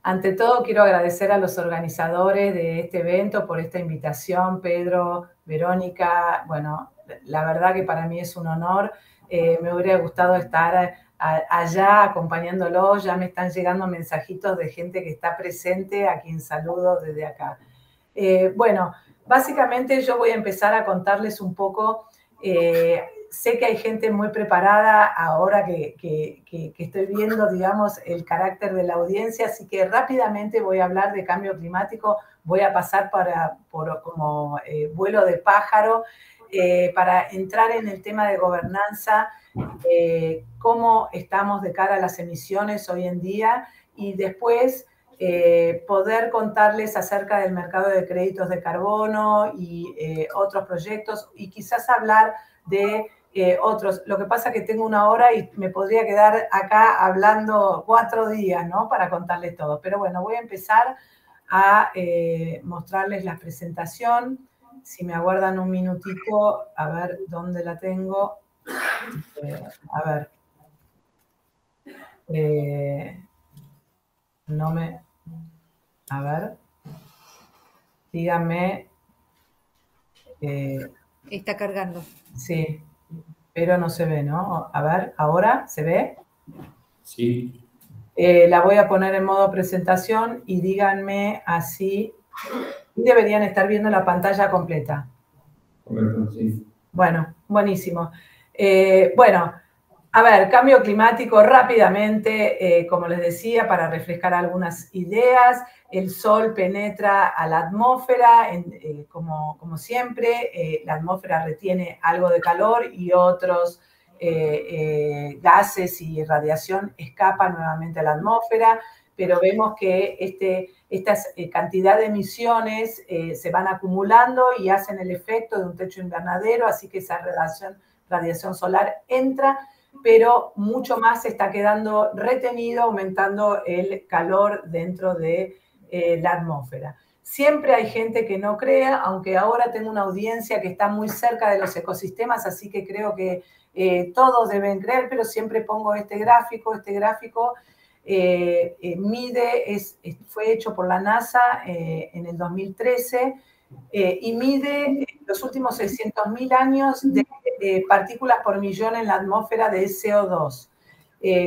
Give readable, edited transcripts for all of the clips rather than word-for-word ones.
Ante todo, quiero agradecer a los organizadores de este evento por esta invitación, Pedro, Verónica. Bueno, la verdad que para mí es un honor. Me hubiera gustado estar allá acompañándolos. Ya me están llegando mensajitos de gente que está presente, a quien saludo desde acá. Bueno, básicamente yo voy a empezar a contarles un poco. Sé que hay gente muy preparada ahora que estoy viendo, digamos, el carácter de la audiencia, así que rápidamente voy a hablar de cambio climático, voy a pasar como vuelo de pájaro para entrar en el tema de gobernanza, cómo estamos de cara a las emisiones hoy en día y después poder contarles acerca del mercado de créditos de carbono y otros proyectos y quizás hablar de otros. Lo que pasa es que tengo 1 hora y me podría quedar acá hablando 4 días, ¿no? Para contarles todo. Pero bueno, voy a empezar a mostrarles la presentación. Si me aguardan un minutito, a ver dónde la tengo. A ver. No me... A ver. Díganme. Está cargando. Sí, pero no se ve, ¿no? A ver, ¿ahora se ve? Sí. La voy a poner en modo presentación y díganme así. Deberían estar viendo la pantalla completa. Correcto, sí. Bueno, buenísimo. Bueno, a ver, cambio climático rápidamente, como les decía, para refrescar algunas ideas. El sol penetra a la atmósfera, como siempre, la atmósfera retiene algo de calor y otros gases y radiación escapan nuevamente a la atmósfera, pero vemos que esta cantidad de emisiones se van acumulando y hacen el efecto de un techo invernadero, así que esa radiación solar entra, pero mucho más está quedando retenido, aumentando el calor dentro de la atmósfera. Siempre hay gente que no crea, aunque ahora tengo una audiencia que está muy cerca de los ecosistemas, así que creo que todos deben creer, pero siempre pongo este gráfico. Este gráfico fue hecho por la NASA en el 2013 y mide los últimos 600.000 años de partículas por millón en la atmósfera de CO2.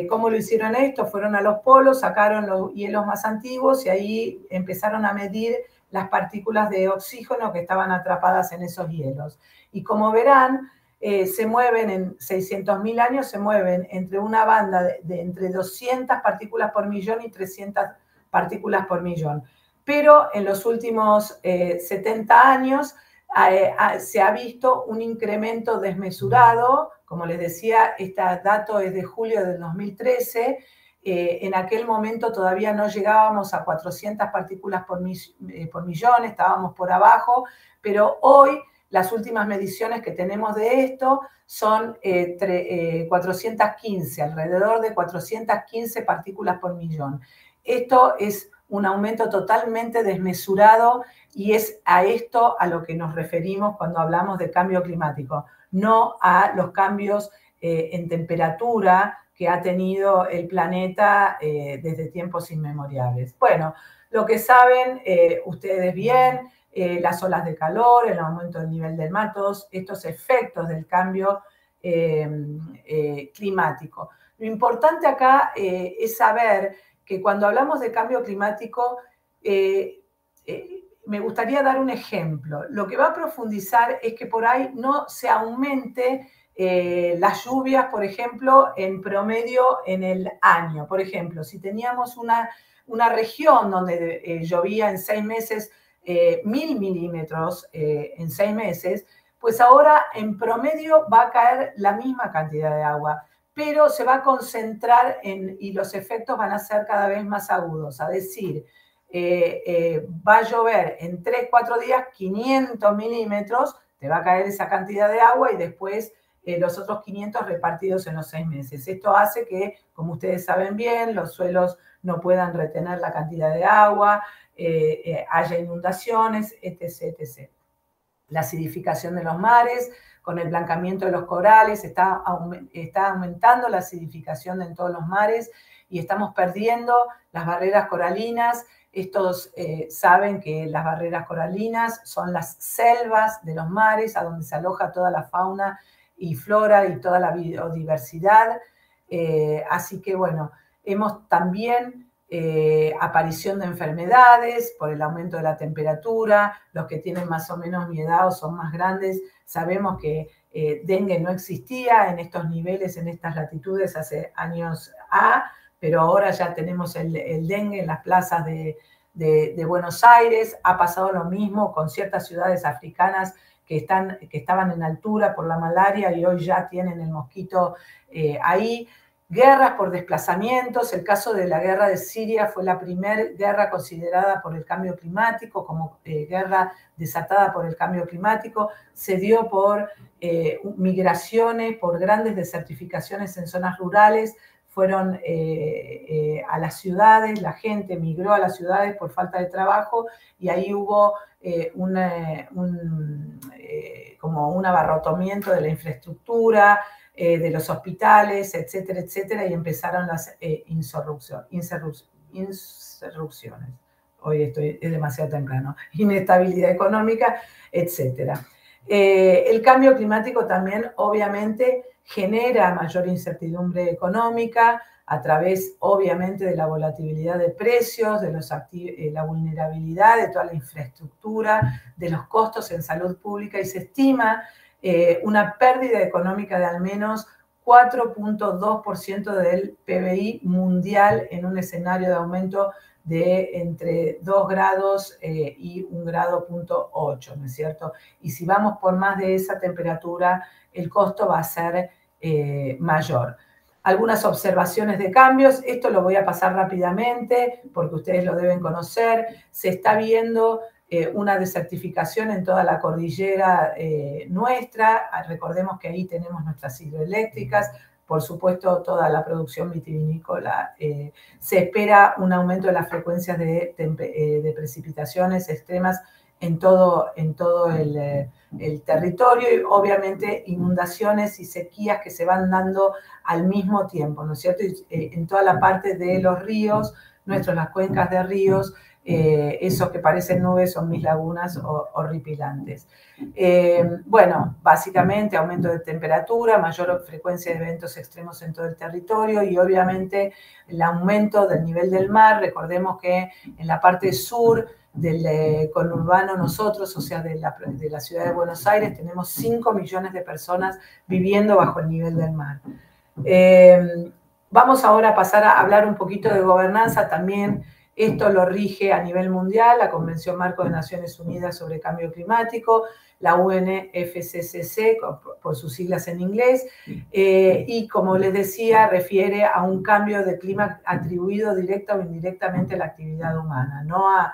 ¿Cómo lo hicieron esto? Fueron a los polos, sacaron los hielos más antiguos y ahí empezaron a medir las partículas de oxígeno que estaban atrapadas en esos hielos. Y como verán, se mueven en 600.000 años, se mueven entre una banda de entre 200 partículas por millón y 300 partículas por millón. Pero en los últimos 70 años se ha visto un incremento desmesurado. Como les decía, este dato es de julio del 2013. En aquel momento todavía no llegábamos a 400 partículas por millón, estábamos por abajo, pero hoy las últimas mediciones que tenemos de esto son 415, alrededor de 415 partículas por millón. Esto es un aumento totalmente desmesurado y es a esto a lo que nos referimos cuando hablamos de cambio climático, no a los cambios en temperatura que ha tenido el planeta desde tiempos inmemoriales. Bueno, lo que saben ustedes bien, las olas de calor, el aumento del nivel del mar, todos estos efectos del cambio climático. Lo importante acá es saber que cuando hablamos de cambio climático, me gustaría dar un ejemplo. Lo que va a profundizar es que por ahí no se aumente las lluvias, por ejemplo, en promedio en el año. Por ejemplo, si teníamos una región donde llovía en 6 meses 1.000 milímetros en 6 meses, pues ahora en promedio va a caer la misma cantidad de agua, pero se va a concentrar y los efectos van a ser cada vez más agudos. Es decir, va a llover en 3, 4 días 500 milímetros, te va a caer esa cantidad de agua y después los otros 500 repartidos en los 6 meses. Esto hace que, como ustedes saben bien, los suelos no puedan retener la cantidad de agua, haya inundaciones, etc., etc. La acidificación de los mares con el blancamiento de los corales, está aumentando la acidificación en todos los mares y estamos perdiendo las barreras coralinas. Estos saben que las barreras coralinas son las selvas de los mares, a donde se aloja toda la fauna y flora y toda la biodiversidad. Así que, bueno, hemos también aparición de enfermedades por el aumento de la temperatura. Los que tienen más o menos mi edad o son más grandes, sabemos que dengue no existía en estos niveles, en estas latitudes hace años pero ahora ya tenemos el dengue en las plazas de Buenos Aires. Ha pasado lo mismo con ciertas ciudades africanas que estaban en altura por la malaria y hoy ya tienen el mosquito ahí. Guerras por desplazamientos. El caso de la guerra de Siria fue la primera guerra considerada por el cambio climático como guerra desatada por el cambio climático. Se dio por migraciones, por grandes desertificaciones en zonas rurales. Fueron a las ciudades, la gente migró a las ciudades por falta de trabajo y ahí hubo como un abarrotamiento de la infraestructura, de los hospitales, etcétera, etcétera, y empezaron las insurrecciones. Hoy es demasiado temprano. Inestabilidad económica, etcétera. El cambio climático también, obviamente, genera mayor incertidumbre económica a través, obviamente, de la volatilidad de precios, de la vulnerabilidad de toda la infraestructura, de los costos en salud pública, y se estima una pérdida económica de al menos 4.2% del PBI mundial en un escenario de aumento de entre 2 grados y 1,8 grados, ¿no es cierto? Y si vamos por más de esa temperatura, el costo va a ser mayor. Algunas observaciones de cambios, esto lo voy a pasar rápidamente porque ustedes lo deben conocer. Se está viendo una desertificación en toda la cordillera nuestra. Recordemos que ahí tenemos nuestras hidroeléctricas, por supuesto toda la producción vitivinícola. Se espera un aumento de las frecuencias de precipitaciones extremas en todo el territorio y obviamente inundaciones y sequías que se van dando al mismo tiempo, ¿no es cierto? En toda la parte de los ríos, las cuencas de ríos, esos que parecen nubes son mis lagunas horripilantes. Bueno, básicamente aumento de temperatura, mayor frecuencia de eventos extremos en todo el territorio y obviamente el aumento del nivel del mar. Recordemos que en la parte sur del conurbano nosotros, o sea, de la ciudad de Buenos Aires, tenemos 5 millones de personas viviendo bajo el nivel del mar. Vamos ahora a pasar a hablar un poquito de gobernanza también. Esto lo rige a nivel mundial la Convención Marco de Naciones Unidas sobre Cambio Climático, la UNFCCC, por sus siglas en inglés, y como les decía, refiere a un cambio de clima atribuido directa o indirectamente a la actividad humana, no a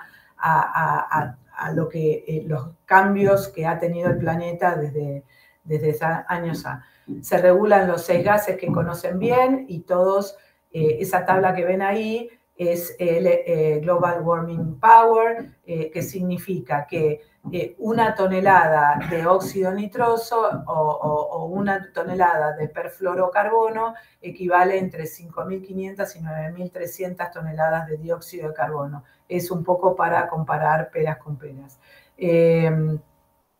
los cambios que ha tenido el planeta desde años a. Se regulan los 6 gases que conocen bien y todos, esa tabla que ven ahí es el Global Warming Power, que significa que una tonelada de óxido nitroso o una tonelada de perfluorocarbono equivale entre 5.500 y 9.300 toneladas de dióxido de carbono. Es un poco para comparar peras con peras.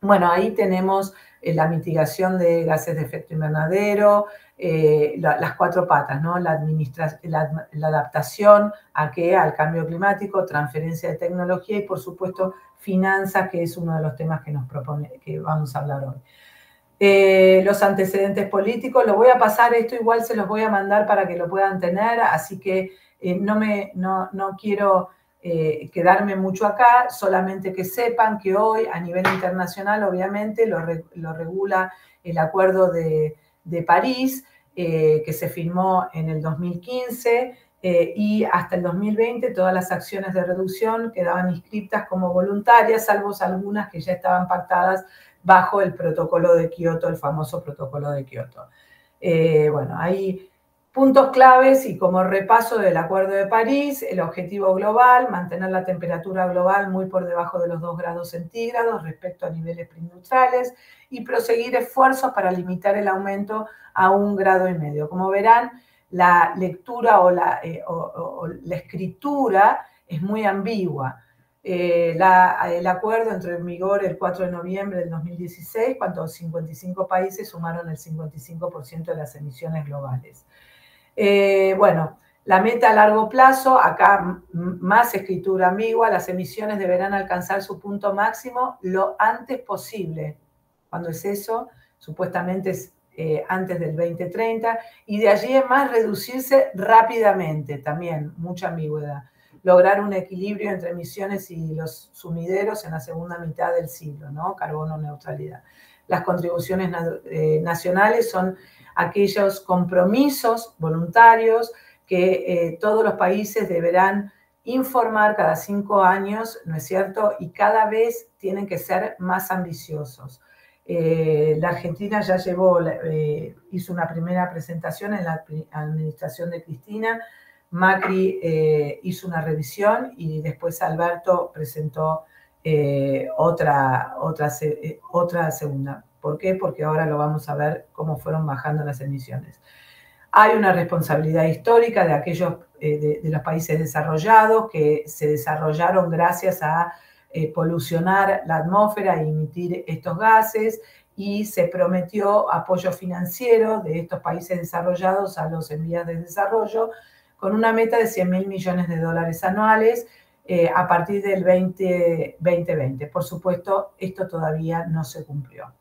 Bueno, ahí tenemos la mitigación de gases de efecto invernadero, las 4 patas, ¿no? La adaptación al cambio climático, transferencia de tecnología y, por supuesto, finanzas, que es uno de los temas que vamos a hablar hoy. Los antecedentes políticos, lo voy a pasar, esto igual se los voy a mandar para que lo puedan tener, así que no quiero quedarme mucho acá, solamente que sepan que hoy a nivel internacional obviamente lo regula el Acuerdo de París, que se firmó en el 2015 y hasta el 2020 todas las acciones de reducción quedaban inscritas como voluntarias, salvo algunas que ya estaban pactadas bajo el protocolo de Kioto, el famoso protocolo de Kioto. Bueno, ahí Puntos claves y como repaso del Acuerdo de París, el objetivo global, mantener la temperatura global muy por debajo de los 2 grados centígrados respecto a niveles preindustriales y proseguir esfuerzos para limitar el aumento a 1,5 grados. Como verán, la lectura o la escritura es muy ambigua. El acuerdo entró en vigor el 4 de noviembre del 2016, cuando 55 países sumaron el 55% de las emisiones globales. Bueno, la meta a largo plazo, acá más escritura ambigua, las emisiones deberán alcanzar su punto máximo lo antes posible. ¿Cuándo es eso? Supuestamente es antes del 2030, y de allí en más reducirse rápidamente, también mucha ambigüedad. Lograr un equilibrio entre emisiones y los sumideros en la segunda mitad del siglo, ¿no? Carbono neutralidad. Las contribuciones nacionales son aquellos compromisos voluntarios que todos los países deberán informar cada 5 años, ¿no es cierto? Y cada vez tienen que ser más ambiciosos. La Argentina ya hizo una primera presentación en la administración de Cristina, Macri hizo una revisión y después Alberto presentó otra segunda. ¿Por qué? Porque ahora lo vamos a ver cómo fueron bajando las emisiones. Hay una responsabilidad histórica de aquellos de los países desarrollados que se desarrollaron gracias a polucionar la atmósfera e emitir estos gases, y se prometió apoyo financiero de estos países desarrollados a los en vías de desarrollo con una meta de $100.000 millones anuales a partir del 2020. Por supuesto, esto todavía no se cumplió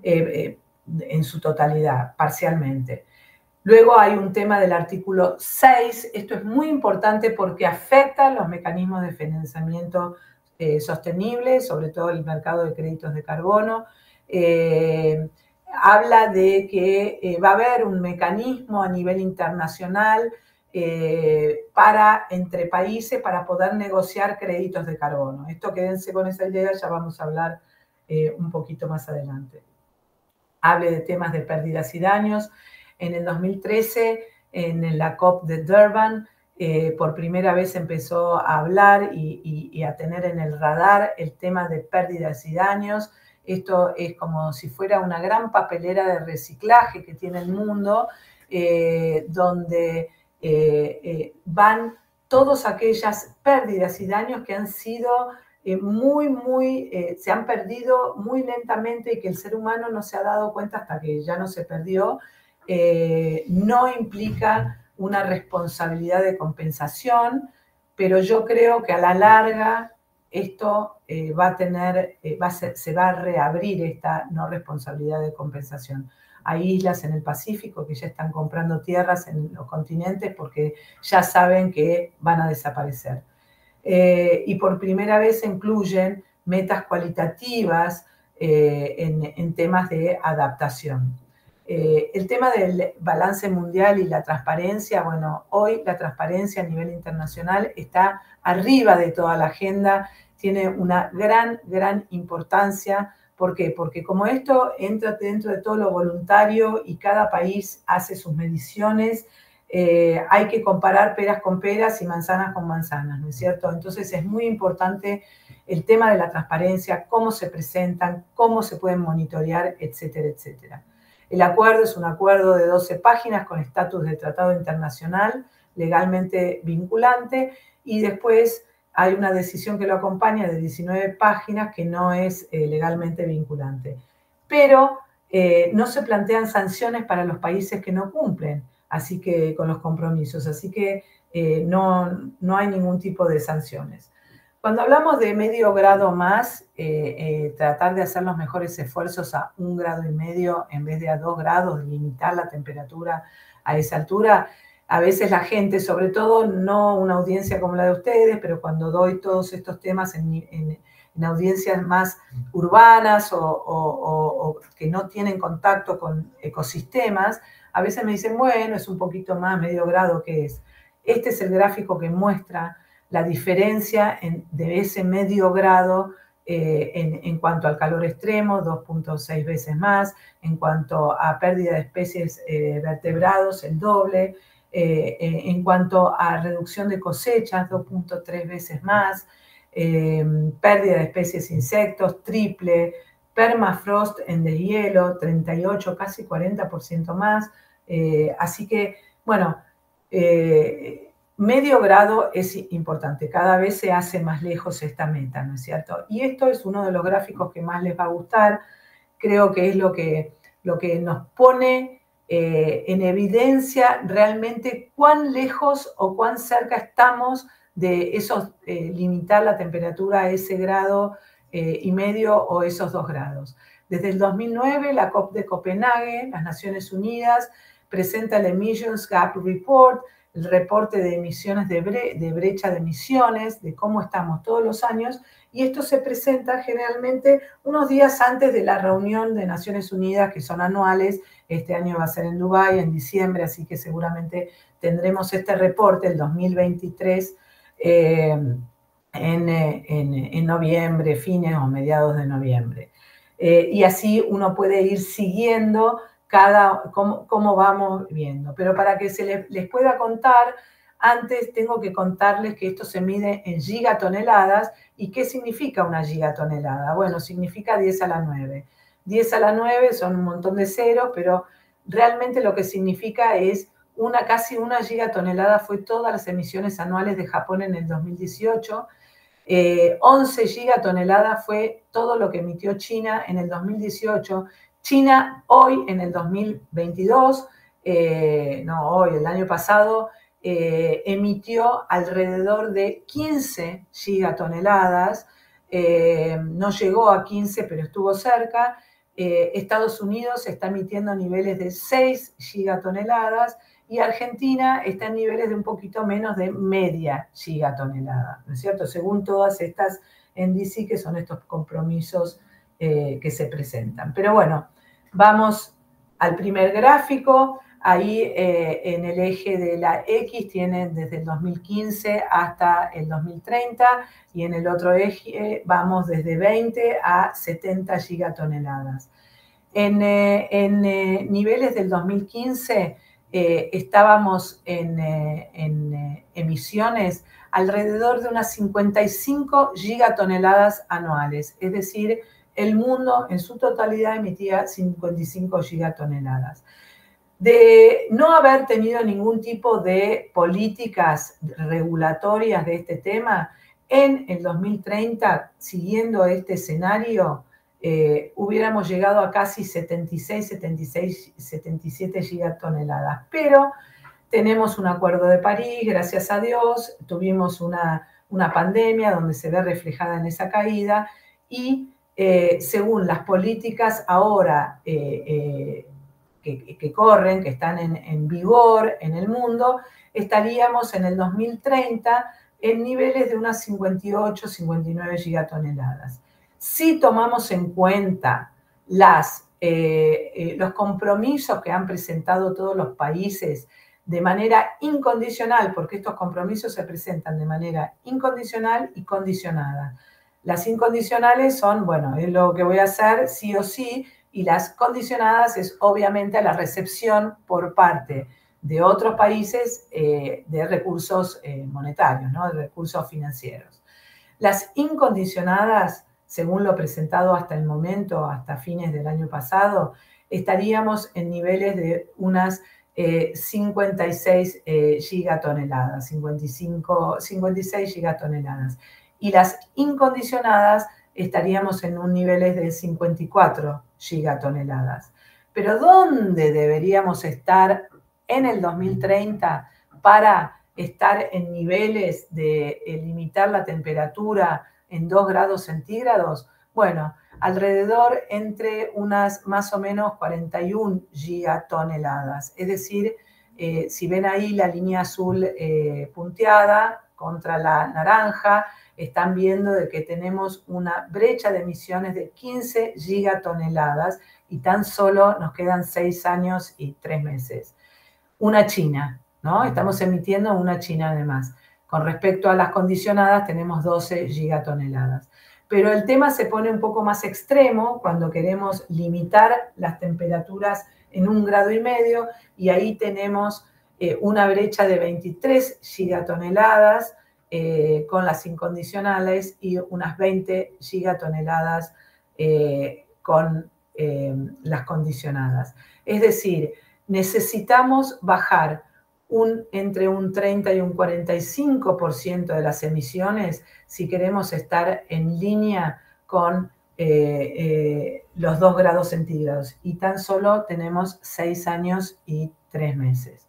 en su totalidad, parcialmente. Luego hay un tema del artículo 6, esto es muy importante porque afecta los mecanismos de financiamiento sostenible, sobre todo el mercado de créditos de carbono. Habla de que va a haber un mecanismo a nivel internacional entre países para poder negociar créditos de carbono. Esto, quédense con esa idea, ya vamos a hablar un poquito más adelante. Hable de temas de pérdidas y daños. En el 2013, en la COP de Durban, por primera vez empezó a hablar y a tener en el radar el tema de pérdidas y daños. Esto es como si fuera una gran papelera de reciclaje que tiene el mundo, donde van todas aquellas pérdidas y daños que han sido se han perdido muy lentamente y que el ser humano no se ha dado cuenta hasta que ya no se perdió. No implica una responsabilidad de compensación, pero yo creo que a la larga esto se va a reabrir esta no responsabilidad de compensación. Hay islas en el Pacífico que ya están comprando tierras en los continentes porque ya saben que van a desaparecer. Y por primera vez se incluyen metas cualitativas en temas de adaptación. El tema del balance mundial y la transparencia, bueno, hoy la transparencia a nivel internacional está arriba de toda la agenda, tiene una gran importancia. ¿Por qué? Porque como esto entra dentro de todo lo voluntario y cada país hace sus mediciones, hay que comparar peras con peras y manzanas con manzanas, ¿no es cierto? Entonces es muy importante el tema de la transparencia, cómo se presentan, cómo se pueden monitorear, etcétera, etcétera. El acuerdo es un acuerdo de 12 páginas con estatus de tratado internacional legalmente vinculante, y después hay una decisión que lo acompaña de 19 páginas que no es legalmente vinculante. Pero no se plantean sanciones para los países que no cumplen así que con los compromisos, así que no hay ningún tipo de sanciones. Cuando hablamos de medio grado más, tratar de hacer los mejores esfuerzos a 1,5 grados en vez de a 2 grados, limitar la temperatura a esa altura. A veces la gente, sobre todo no una audiencia como la de ustedes, pero cuando doy todos estos temas en audiencias más urbanas o que no tienen contacto con ecosistemas, a veces me dicen, bueno, es un poquito más, medio grado, ¿qué es? Este es el gráfico que muestra la diferencia de ese medio grado en cuanto al calor extremo, 2.6 veces más, en cuanto a pérdida de especies vertebrados, el doble, en cuanto a reducción de cosechas, 2.3 veces más, pérdida de especies de insectos, triple, permafrost en deshielo, 38, casi 40% más. Así que, bueno, medio grado es importante, cada vez se hace más lejos esta meta, ¿no es cierto? Y esto es uno de los gráficos que más les va a gustar, creo que es lo que nos pone en evidencia realmente cuán lejos o cuán cerca estamos de esos, limitar la temperatura a ese grado y medio o esos 2 grados. Desde el 2009, la COP de Copenhague, las Naciones Unidas, presenta el Emissions Gap Report, el reporte de emisiones de brecha de emisiones, de cómo estamos todos los años, y esto se presenta generalmente unos días antes de la reunión de Naciones Unidas, que son anuales. Este año va a ser en Dubái, en diciembre, así que seguramente tendremos este reporte, el 2023, en noviembre, fines o mediados de noviembre. Y así uno puede ir siguiendo cómo vamos viendo. Pero para que se les pueda contar, antes tengo que contarles que esto se mide en gigatoneladas. ¿Y qué significa una gigatonelada? Bueno, significa 10 a la 9. 10 a la 9 son un montón de ceros, pero realmente lo que significa es casi una gigatonelada fue todas las emisiones anuales de Japón en el 2018. 11 gigatoneladas fue todo lo que emitió China en el 2018. China hoy, en el 2022, no hoy, el año pasado, emitió alrededor de 15 gigatoneladas. No llegó a 15, pero estuvo cerca. Estados Unidos está emitiendo niveles de 6 gigatoneladas y Argentina está en niveles de un poquito menos de media gigatonelada, ¿no es cierto? Según todas estas NDC, que son estos compromisos que se presentan. Pero bueno, vamos al primer gráfico. Ahí en el eje de la X tienen desde el 2015 hasta el 2030 y en el otro eje vamos desde 20 a 70 gigatoneladas. En niveles del 2015 estábamos en emisiones alrededor de unas 55 gigatoneladas anuales, es decir, el mundo en su totalidad emitía 55 gigatoneladas. De no haber tenido ningún tipo de políticas regulatorias de este tema, en el 2030, siguiendo este escenario, hubiéramos llegado a casi 76, 77 gigatoneladas. Pero tenemos un acuerdo de París, gracias a Dios, tuvimos una pandemia donde se ve reflejada en esa caída y según las políticas ahora que corren, que están en vigor en el mundo, estaríamos en el 2030 en niveles de unas 58, 59 gigatoneladas. Si tomamos en cuenta los compromisos que han presentado todos los países de manera incondicional, porque estos compromisos se presentan de manera incondicional y condicionada. Las incondicionales son, bueno, es lo que voy a hacer sí o sí, y las condicionadas es obviamente a la recepción por parte de otros países de recursos monetarios, ¿no? De recursos financieros. Las incondicionadas, según lo presentado hasta el momento, hasta fines del año pasado, estaríamos en niveles de unas 56 gigatoneladas, 56 gigatoneladas. Y las incondicionadas estaríamos en un niveles de 54 gigatoneladas. Pero ¿dónde deberíamos estar en el 2030 para estar en niveles de limitar la temperatura en 2 grados centígrados? Bueno, alrededor entre unas más o menos 41 gigatoneladas. Es decir, si ven ahí la línea azul punteada contra la naranja, están viendo de que tenemos una brecha de emisiones de 15 gigatoneladas y tan solo nos quedan 6 años y 3 meses. Una China, ¿no? Estamos emitiendo una China además. Con respecto a las condicionadas tenemos 12 gigatoneladas. Pero el tema se pone un poco más extremo cuando queremos limitar las temperaturas en 1,5 grados y ahí tenemos una brecha de 23 gigatoneladas con las incondicionales y unas 20 gigatoneladas con las condicionadas. Es decir, necesitamos bajar entre un 30 y un 45% de las emisiones si queremos estar en línea con los 2 grados centígrados. Y tan solo tenemos 6 años y 3 meses.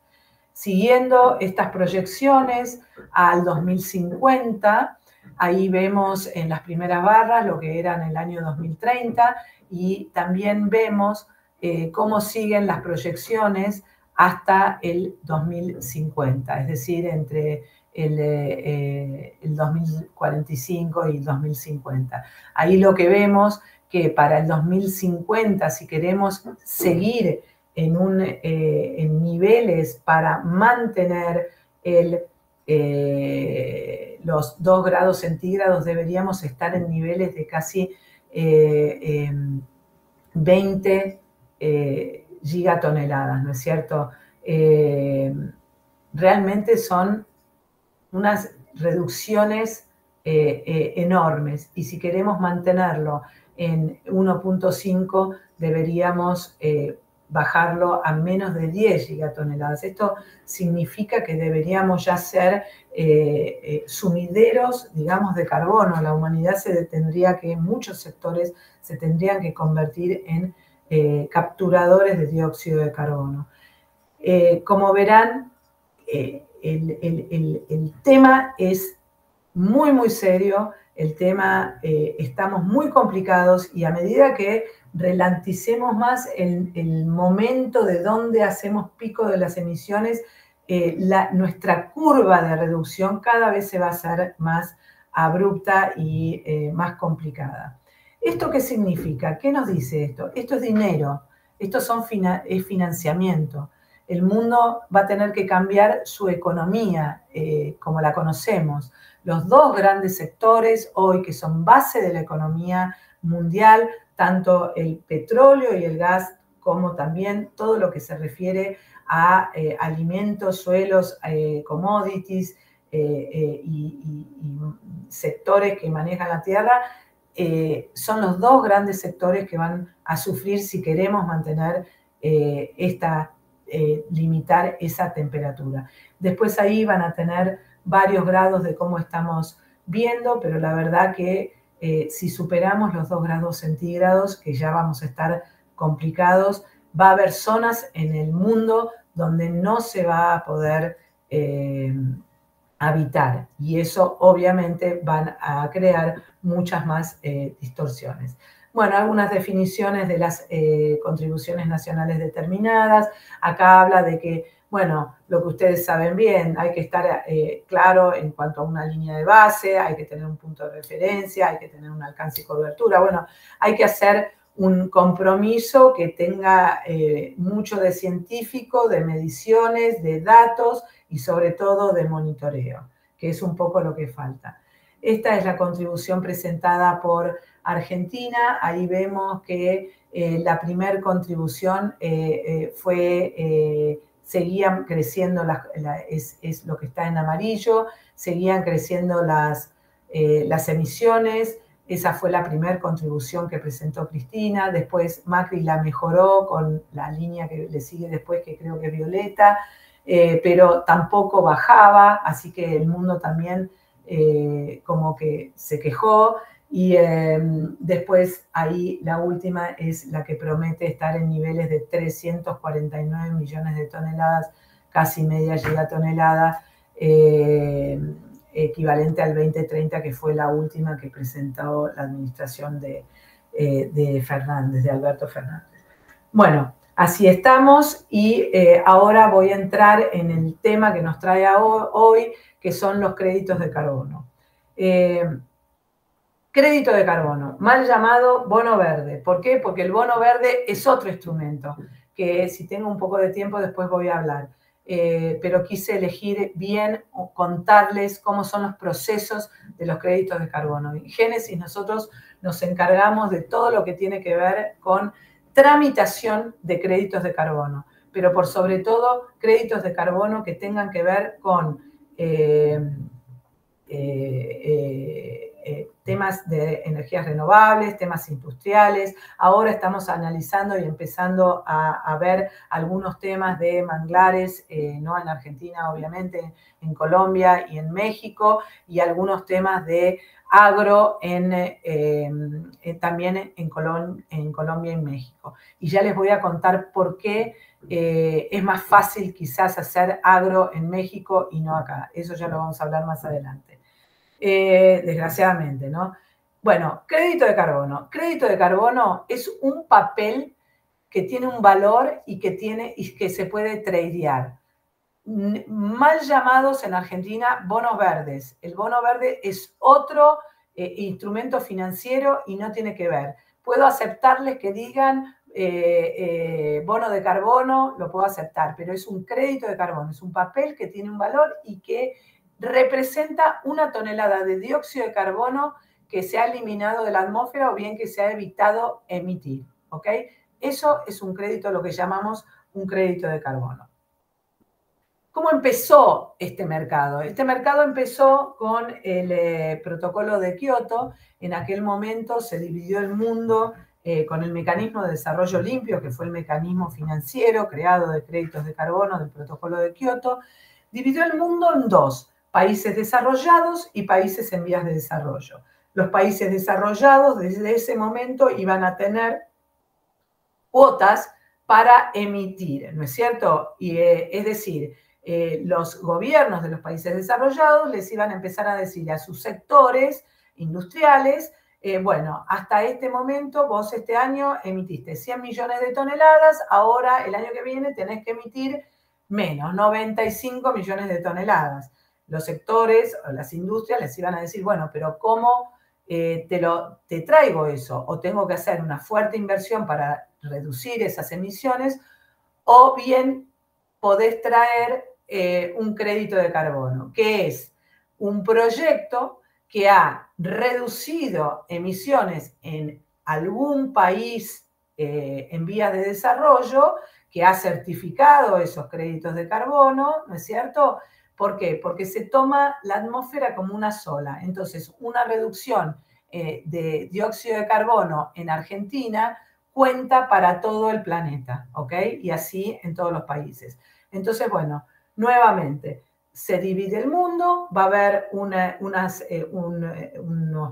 Siguiendo estas proyecciones al 2050, ahí vemos en las primeras barras lo que era en el año 2030 y también vemos cómo siguen las proyecciones hasta el 2050, es decir, entre el 2045 y el 2050. Ahí lo que vemos que para el 2050, si queremos seguir en niveles para mantener los 2 grados centígrados, deberíamos estar en niveles de casi 20 gigatoneladas, ¿no es cierto? Realmente son unas reducciones enormes y si queremos mantenerlo en 1.5 deberíamos bajarlo a menos de 10 gigatoneladas. Esto significa que deberíamos ya ser sumideros, digamos, de carbono. La humanidad muchos sectores se tendrían que convertir en capturadores de dióxido de carbono. Como verán, el tema es muy, muy serio. El tema, estamos muy complicados y a medida que relanticemos más el momento de dónde hacemos pico de las emisiones, nuestra curva de reducción cada vez se va a hacer más abrupta y más complicada. ¿Esto qué significa? ¿Qué nos dice esto? Esto es dinero, esto es financiamiento. El mundo va a tener que cambiar su economía como la conocemos. Los 2 grandes sectores hoy que son base de la economía mundial, tanto el petróleo y el gas, como también todo lo que se refiere a alimentos, suelos, commodities y sectores que manejan la tierra, son los 2 grandes sectores que van a sufrir si queremos mantener limitar esa temperatura. Después ahí van a tener varios grados de cómo estamos viendo, pero la verdad que si superamos los 2 grados centígrados, que ya vamos a estar complicados, va a haber zonas en el mundo donde no se va a poder habitar y eso obviamente van a crear muchas más distorsiones. Bueno, algunas definiciones de las contribuciones nacionales determinadas. Acá habla de que, bueno, lo que ustedes saben bien, hay que estar claro en cuanto a una línea de base, hay que tener un punto de referencia, hay que tener un alcance y cobertura. Bueno, hay que hacer un compromiso que tenga mucho de científico, de mediciones, de datos y sobre todo de monitoreo, que es un poco lo que falta. Esta es la contribución presentada por Argentina. Ahí vemos que la primera contribución seguían creciendo, es lo que está en amarillo, seguían creciendo las emisiones. Esa fue la primera contribución que presentó Cristina. Después Macri la mejoró con la línea que le sigue después, que creo que es violeta, pero tampoco bajaba, así que el mundo también como que se quejó. Y después ahí la última es la que promete estar en niveles de 349 millones de toneladas, casi media gigatonelada, equivalente al 2030, que fue la última que presentó la administración de Fernández, de Alberto Fernández. Bueno, así estamos y ahora voy a entrar en el tema que nos trae hoy, que son los créditos de carbono. Crédito de carbono, mal llamado bono verde. ¿Por qué? Porque el bono verde es otro instrumento, que si tengo un poco de tiempo después voy a hablar. Pero quise elegir bien o contarles cómo son los procesos de los créditos de carbono. En Génesis nosotros nos encargamos de todo lo que tiene que ver con tramitación de créditos de carbono. pero por sobre todo créditos de carbono que tengan que ver con temas de energías renovables, temas industriales. Ahora estamos analizando y empezando a ver algunos temas de manglares, no en Argentina, obviamente, en Colombia y en México, y algunos temas de agro también en Colombia y México. Y ya les voy a contar por qué es más fácil quizás hacer agro en México y no acá. Eso ya lo vamos a hablar más adelante. Desgraciadamente, ¿no? Bueno, crédito de carbono. Crédito de carbono es un papel que tiene un valor y que se puede tradear. Mal llamados en Argentina bonos verdes. El bono verde es otro instrumento financiero y no tiene que ver. Puedo aceptarles que digan bono de carbono, lo puedo aceptar, pero es un crédito de carbono, es un papel que tiene un valor y que representa 1 tonelada de dióxido de carbono que se ha eliminado de la atmósfera o bien que se ha evitado emitir, ¿ok? Eso es un crédito, lo que llamamos un crédito de carbono. ¿Cómo empezó este mercado? Este mercado empezó con el protocolo de Kioto. En aquel momento se dividió el mundo con el mecanismo de desarrollo limpio, que fue el mecanismo financiero creado de créditos de carbono del protocolo de Kioto. Dividió el mundo en 2, países desarrollados y países en vías de desarrollo. Los países desarrollados desde ese momento iban a tener cuotas para emitir, ¿no es cierto? Y, es decir, los gobiernos de los países desarrollados les iban a empezar a decir a sus sectores industriales, bueno, hasta este momento vos este año emitiste 100 millones de toneladas, ahora el año que viene tenés que emitir menos, 95 millones de toneladas. Los sectores o las industrias les iban a decir, bueno, pero ¿cómo te traigo eso? O tengo que hacer una fuerte inversión para reducir esas emisiones, o bien podés traer un crédito de carbono, que es un proyecto que ha reducido emisiones en algún país en vías de desarrollo, que ha certificado esos créditos de carbono, ¿no es cierto? ¿Por qué? Porque se toma la atmósfera como una sola. Entonces, una reducción de dióxido de carbono en Argentina cuenta para todo el planeta, ¿ok? Y así en todos los países. Entonces, bueno, nuevamente, se divide el mundo, va a haber unos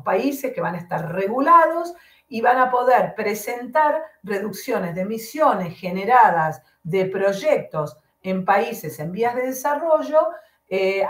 países que van a estar regulados y van a poder presentar reducciones de emisiones generadas de proyectos en países en vías de desarrollo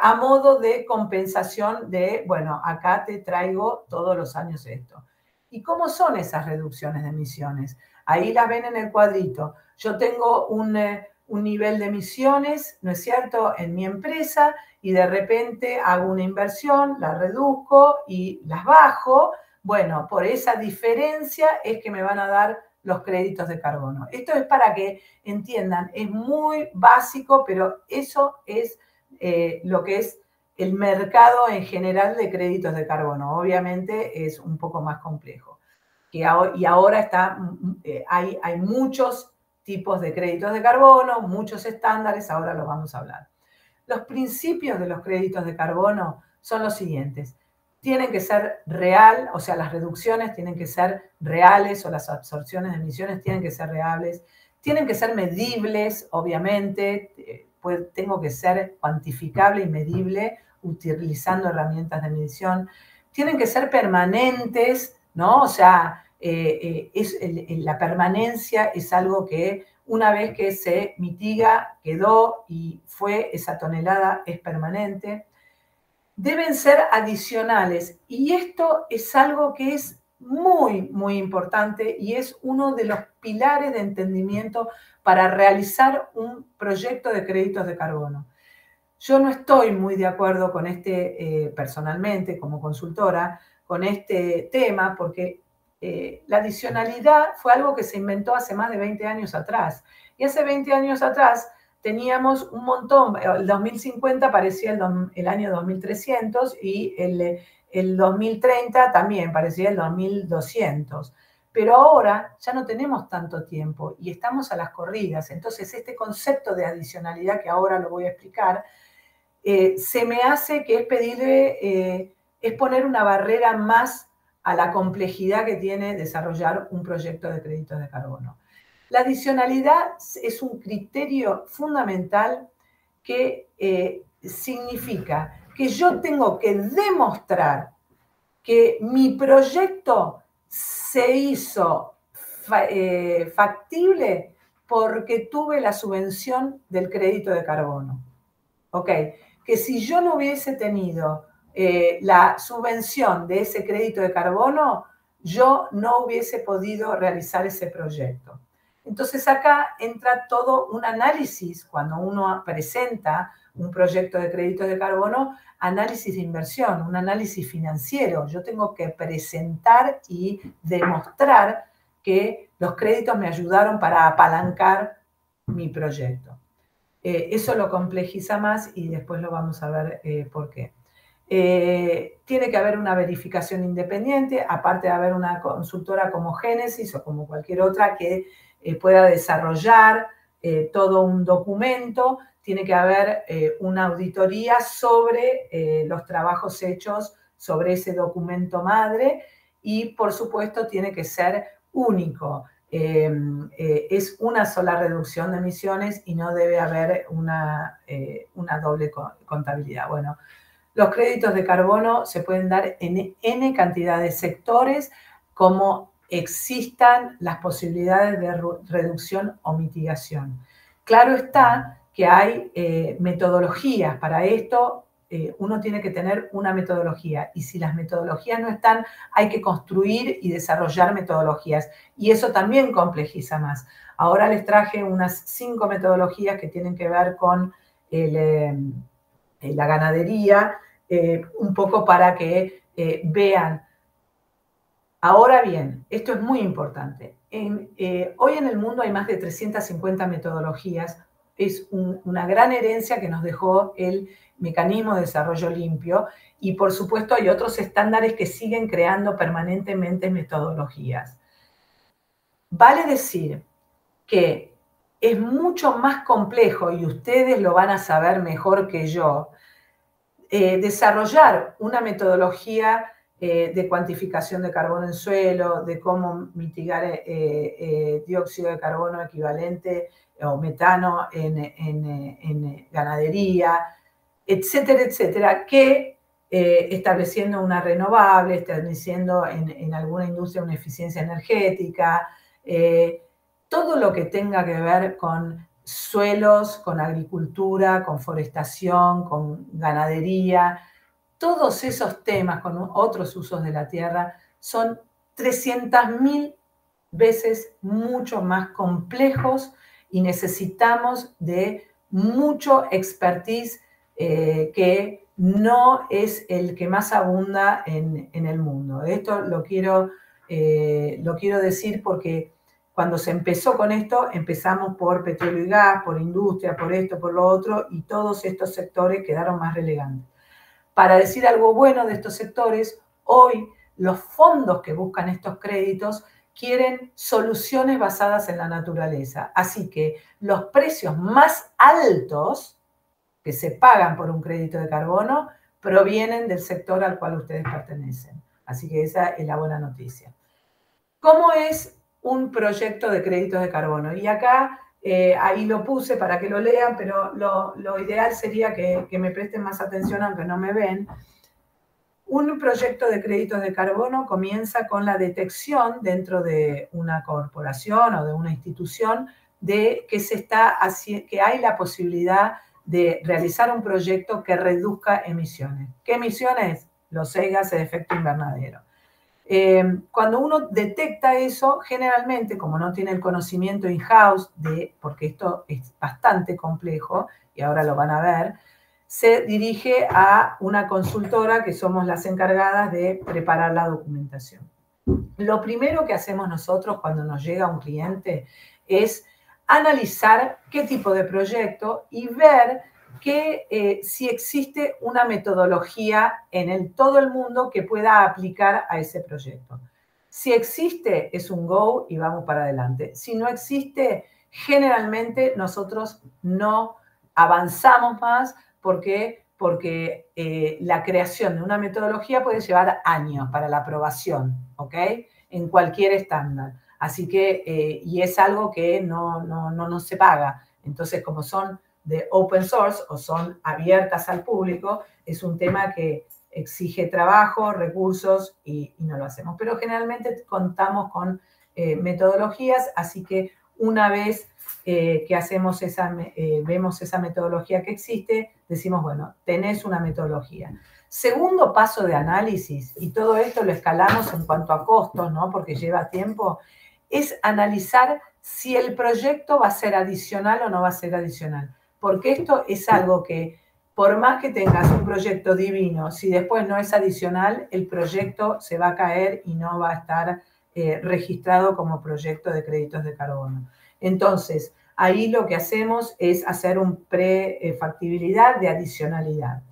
a modo de compensación de, bueno, acá te traigo todos los años esto. ¿Y cómo son esas reducciones de emisiones? Ahí las ven en el cuadrito. Yo tengo un nivel de emisiones, ¿no es cierto?, en mi empresa y de repente hago una inversión, la reduzco y las bajo. Bueno, por esa diferencia es que me van a dar los créditos de carbono. Esto es para que entiendan, es muy básico, pero eso es lo que es el mercado en general de créditos de carbono. Obviamente es un poco más complejo. Y ahora hay muchos tipos de créditos de carbono, muchos estándares, ahora los vamos a hablar. Los principios de los créditos de carbono son los siguientes. Tienen que ser real, o sea, las reducciones tienen que ser reales o las absorciones de emisiones tienen que ser reales, tienen que ser medibles, obviamente, tengo que ser cuantificable y medible utilizando herramientas de medición, tienen que ser permanentes, ¿no? O sea, la permanencia es algo que una vez que se mitiga, quedó y fue, esa tonelada es permanente. Deben ser adicionales y esto es algo que es muy, muy importante y es uno de los pilares de entendimiento para realizar un proyecto de créditos de carbono. Yo no estoy muy de acuerdo con personalmente, como consultora, con este tema, porque la adicionalidad fue algo que se inventó hace más de 20 años atrás. Y hace 20 años atrás teníamos un montón, el 2050 parecía el año 2300 y el 2030 también parecía el 2200. Pero ahora ya no tenemos tanto tiempo y estamos a las corridas. Entonces, este concepto de adicionalidad, que ahora lo voy a explicar, se me hace que es pedirle, es poner una barrera más a la complejidad que tiene desarrollar un proyecto de créditos de carbono. La adicionalidad es un criterio fundamental que significa que yo tengo que demostrar que mi proyecto se hizo factible porque tuve la subvención del crédito de carbono. ¿Ok? Que si yo no hubiese tenido la subvención de ese crédito de carbono, yo no hubiese podido realizar ese proyecto. Entonces acá entra todo un análisis, cuando uno presenta un proyecto de créditos de carbono, análisis de inversión, un análisis financiero. Yo tengo que presentar y demostrar que los créditos me ayudaron para apalancar mi proyecto. Eso lo complejiza más y después lo vamos a ver por qué. Tiene que haber una verificación independiente, aparte de haber una consultora como Génesis o como cualquier otra que pueda desarrollar todo un documento. Tiene que haber una auditoría sobre los trabajos hechos sobre ese documento madre y, por supuesto, tiene que ser único. Es una sola reducción de emisiones y no debe haber una doble contabilidad. Bueno, los créditos de carbono se pueden dar en N cantidad de sectores como existan las posibilidades de reducción o mitigación. Claro está que hay metodologías para esto. Uno tiene que tener una metodología y si las metodologías no están, hay que construir y desarrollar metodologías y eso también complejiza más. Ahora les traje unas 5 metodologías que tienen que ver con la ganadería, un poco para que vean. Ahora bien, esto es muy importante. Hoy en el mundo hay más de 350 metodologías. Es una gran herencia que nos dejó el mecanismo de desarrollo limpio y por supuesto hay otros estándares que siguen creando permanentemente metodologías. Vale decir que es mucho más complejo, y ustedes lo van a saber mejor que yo, desarrollar una metodología de cuantificación de carbono en suelo, de cómo mitigar dióxido de carbono equivalente o metano en ganadería, etcétera, etcétera, que estableciendo una renovable, estableciendo en alguna industria una eficiencia energética, todo lo que tenga que ver con suelos, con agricultura, con forestación, con ganadería, todos esos temas con otros usos de la tierra son 300.000 veces mucho más complejos y necesitamos de mucho expertise que no es el que más abunda en el mundo. Esto lo quiero decir porque cuando se empezó con esto, empezamos por petróleo y gas, por industria, por esto, por lo otro, y todos estos sectores quedaron más relegantes. Para decir algo bueno de estos sectores, hoy los fondos que buscan estos créditos quieren soluciones basadas en la naturaleza. Así que los precios más altos que se pagan por un crédito de carbono provienen del sector al cual ustedes pertenecen. Así que esa es la buena noticia. ¿Cómo es un proyecto de créditos de carbono? Y acá, ahí lo puse para que lo lean, pero lo ideal sería que me presten más atención, aunque no me ven. Un proyecto de créditos de carbono comienza con la detección dentro de una corporación o de una institución de que hay la posibilidad de realizar un proyecto que reduzca emisiones. ¿Qué emisiones? Los 6 gases de efecto invernadero. Cuando uno detecta eso, generalmente, como no tiene el conocimiento in-house, porque esto es bastante complejo, y ahora lo van a ver, se dirige a una consultora que somos las encargadas de preparar la documentación. Lo primero que hacemos nosotros cuando nos llega un cliente es analizar qué tipo de proyecto y ver si existe una metodología en todo el mundo que pueda aplicar a ese proyecto. Si existe, es un go y vamos para adelante. Si no existe, generalmente nosotros no avanzamos más porque la creación de una metodología puede llevar años para la aprobación, ¿ok? En cualquier estándar. Así que, y es algo que no se paga. Entonces, como son de open source o son abiertas al público, es un tema que exige trabajo, recursos y no lo hacemos. Pero generalmente contamos con metodologías, así que una vez que hacemos vemos esa metodología que existe, decimos, bueno, tenés una metodología. Segundo paso de análisis, y todo esto lo escalamos en cuanto a costos, ¿no? Porque lleva tiempo, es analizar si el proyecto va a ser adicional o no va a ser adicional. Porque esto es algo que, por más que tengas un proyecto divino, si después no es adicional, el proyecto se va a caer y no va a estar registrado como proyecto de créditos de carbono. Entonces, ahí lo que hacemos es hacer un prefactibilidad de adicionalidad.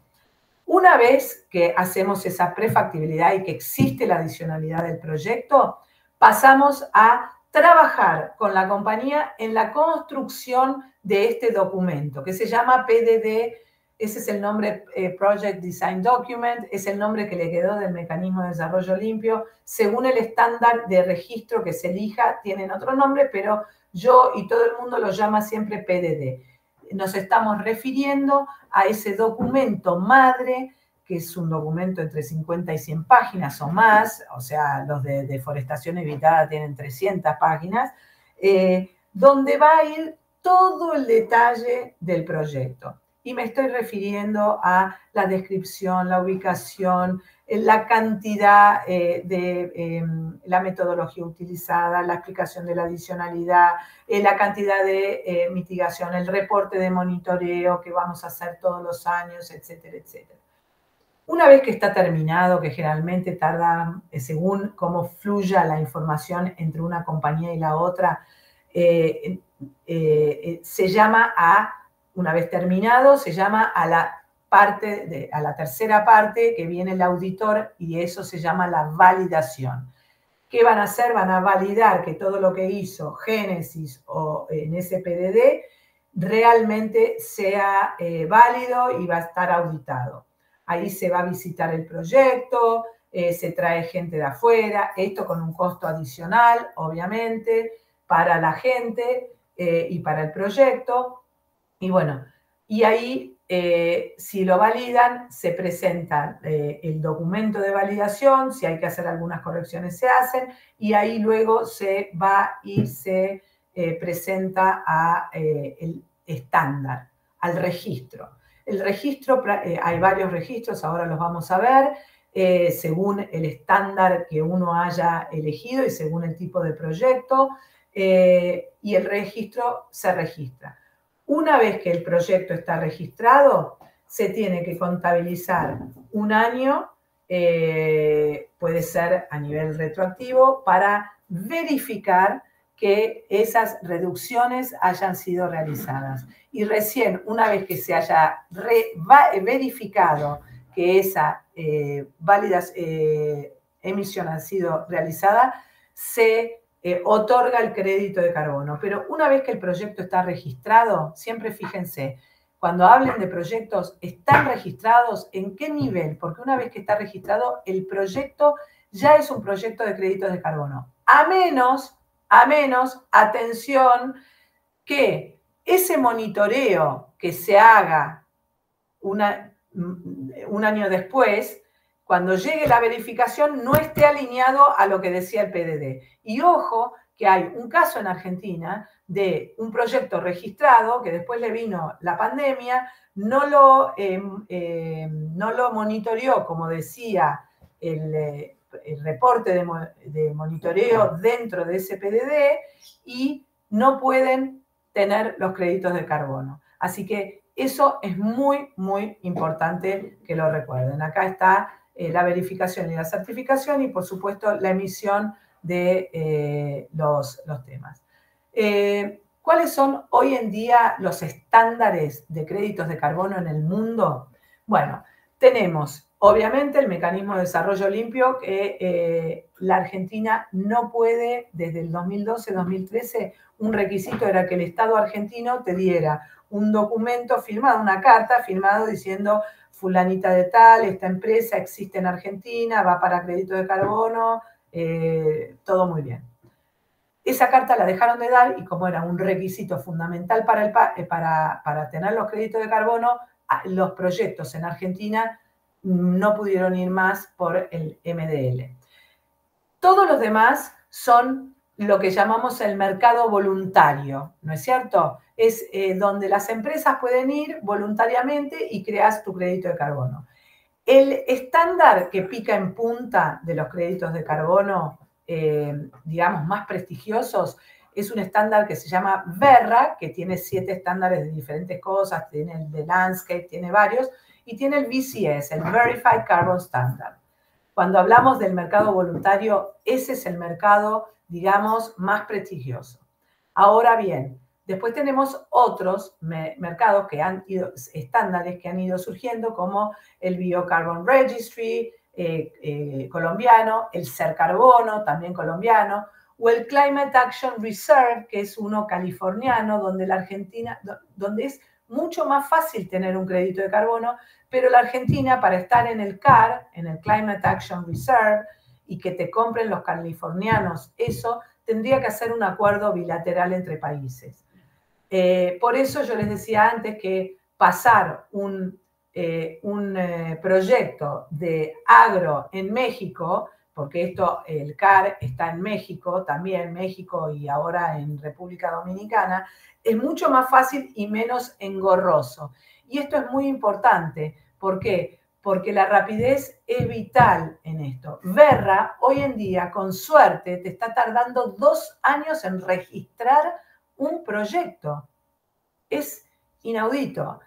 Una vez que hacemos esa prefactibilidad y que existe la adicionalidad del proyecto, pasamos a trabajar con la compañía en la construcción de este documento, que se llama PDD. Ese es el nombre, Project Design Document, es el nombre que le quedó del mecanismo de desarrollo limpio. Según el estándar de registro que se elija, tienen otro nombre, pero yo y todo el mundo lo llama siempre PDD. Nos estamos refiriendo a ese documento madre, que es un documento entre 50 y 100 páginas o más, o sea, los de deforestación evitada tienen 300 páginas, donde va a ir todo el detalle del proyecto. Y me estoy refiriendo a la descripción, la ubicación, la cantidad la metodología utilizada, la explicación de la adicionalidad, la cantidad de mitigación, el reporte de monitoreo que vamos a hacer todos los años, etcétera, etcétera. Una vez que está terminado, que generalmente tarda, según cómo fluya la información entre una compañía y la otra, se llama una vez terminado, se llama a la tercera parte que viene el auditor y eso se llama la validación. ¿Qué van a hacer? Van a validar que todo lo que hizo Génesis o en ese PDD realmente sea válido y va a estar auditado. Ahí se va a visitar el proyecto, se trae gente de afuera, esto con un costo adicional, obviamente, para la gente y para el proyecto. Y bueno, y ahí, si lo validan, se presenta el documento de validación, si hay que hacer algunas correcciones se hacen, y ahí luego se va y se presenta el estándar, al registro. El registro, hay varios registros, ahora los vamos a ver, según el estándar que uno haya elegido y según el tipo de proyecto, y el registro se registra. Una vez que el proyecto está registrado, se tiene que contabilizar un año, puede ser a nivel retroactivo, para verificar que esas reducciones hayan sido realizadas. Y recién, una vez que se haya verificado que esa emisión ha sido realizada, se otorga el crédito de carbono. Pero una vez que el proyecto está registrado, siempre fíjense, cuando hablen de proyectos, ¿están registrados? ¿En qué nivel? Porque una vez que está registrado, el proyecto ya es un proyecto de créditos de carbono. A menos, atención, que ese monitoreo que se haga un año después, cuando llegue la verificación, no esté alineado a lo que decía el PDD. Y ojo, que hay un caso en Argentina de un proyecto registrado que después le vino la pandemia, no lo monitoreó, como decía el reporte de monitoreo dentro de ese PDD y no pueden tener los créditos de carbono. Así que eso es muy, muy importante que lo recuerden. Acá está la verificación y la certificación y, por supuesto, la emisión de los temas. ¿Cuáles son hoy en día los estándares de créditos de carbono en el mundo? Bueno, Tenemos, obviamente, el mecanismo de desarrollo limpio que la Argentina no puede, desde el 2012-2013, un requisito era que el Estado argentino te diera un documento firmado, una carta firmada diciendo fulanita de tal, esta empresa existe en Argentina, va para crédito de carbono, todo muy bien. Esa carta la dejaron de dar y como era un requisito fundamental para tener los créditos de carbono, los proyectos en Argentina no pudieron ir más por el MDL. Todos los demás son lo que llamamos el mercado voluntario, ¿no es cierto? Es donde las empresas pueden ir voluntariamente y creas tu crédito de carbono. El estándar que pica en punta de los créditos de carbono, digamos, más prestigiosos, es un estándar que se llama Verra, que tiene 7 estándares de diferentes cosas, tiene el de Landscape, tiene varios, y tiene el VCS, el Verified Carbon Standard. Cuando hablamos del mercado voluntario, ese es el mercado, digamos, más prestigioso. Ahora bien, después tenemos otros mercados que han ido, estándares que han ido surgiendo, como el Biocarbon Registry colombiano, el Cercarbono, también colombiano, o el Climate Action Reserve, que es uno californiano, donde la Argentina, donde es mucho más fácil tener un crédito de carbono, pero la Argentina, para estar en el CAR, en el Climate Action Reserve, y que te compren los californianos eso, tendría que hacer un acuerdo bilateral entre países. Por eso yo les decía antes que pasar un proyecto de agro en México, porque esto, el CAR está en México, también México y ahora en República Dominicana, es mucho más fácil y menos engorroso. Y esto es muy importante. ¿Por qué? Porque la rapidez es vital en esto. Verra, hoy en día, con suerte, te está tardando 2 años en registrar un proyecto. Es inaudito.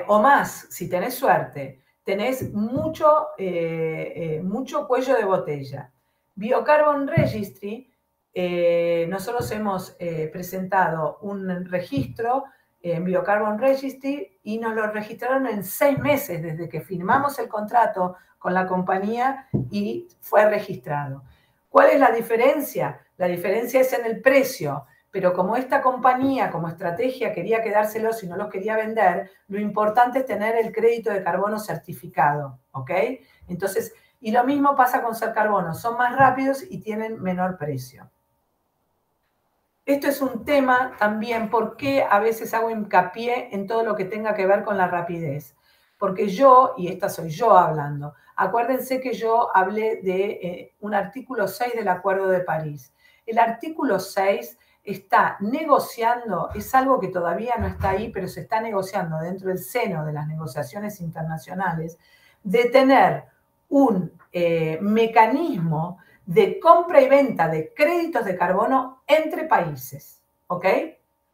O más, si tenés suerte. Tenés mucho cuello de botella. Biocarbon Registry, nosotros hemos presentado un registro en Biocarbon Registry y nos lo registraron en 6 meses desde que firmamos el contrato con la compañía y fue registrado. ¿Cuál es la diferencia? La diferencia es en el precio. Pero como esta compañía, como estrategia, quería quedárselos y no los quería vender, lo importante es tener el crédito de carbono certificado, ¿ok? Entonces, y lo mismo pasa con Cercarbono, son más rápidos y tienen menor precio. Esto es un tema también, ¿por qué a veces hago hincapié en todo lo que tenga que ver con la rapidez? Porque yo, y esta soy yo hablando, acuérdense que yo hablé de un artículo 6 del Acuerdo de París. El artículo 6 está negociando, es algo que todavía no está ahí, pero se está negociando dentro del seno de las negociaciones internacionales, de tener un mecanismo de compra y venta de créditos de carbono entre países, ¿ok?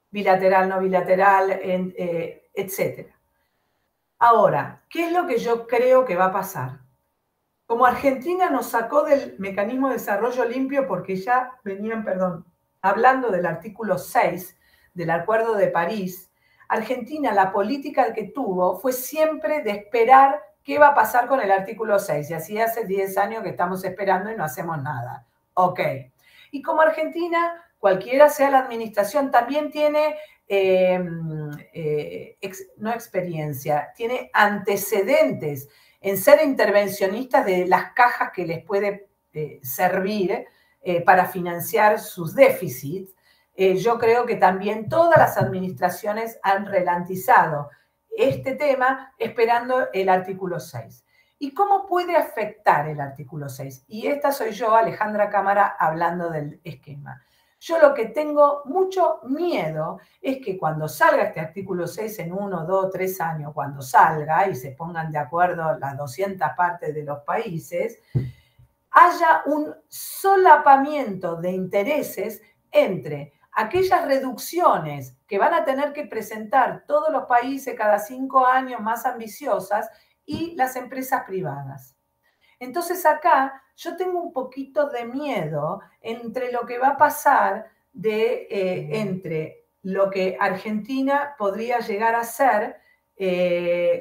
Bilateral, no bilateral, etc. Ahora, ¿qué es lo que yo creo que va a pasar? Como Argentina nos sacó del mecanismo de desarrollo limpio porque ya venían, hablando del artículo 6 del Acuerdo de París, Argentina, la política que tuvo fue siempre de esperar qué va a pasar con el artículo 6. Y así hace 10 años que estamos esperando y no hacemos nada. Ok. Y como Argentina, cualquiera sea la administración, también tiene, no experiencia, tiene antecedentes en ser intervencionistas de las cajas que les puede servir para financiar sus déficits. Yo creo que también todas las administraciones han relantizado este tema esperando el artículo 6. ¿Y cómo puede afectar el artículo 6? Y esta soy yo, Alejandra Cámara, hablando del esquema. Yo lo que tengo mucho miedo es que cuando salga este artículo 6 en 1, 2, 3 años, cuando salga y se pongan de acuerdo las 200 partes de los países, haya un solapamiento de intereses entre aquellas reducciones que van a tener que presentar todos los países cada 5 años más ambiciosas y las empresas privadas. Entonces acá yo tengo un poquito de miedo entre lo que va a pasar entre lo que Argentina podría llegar a ser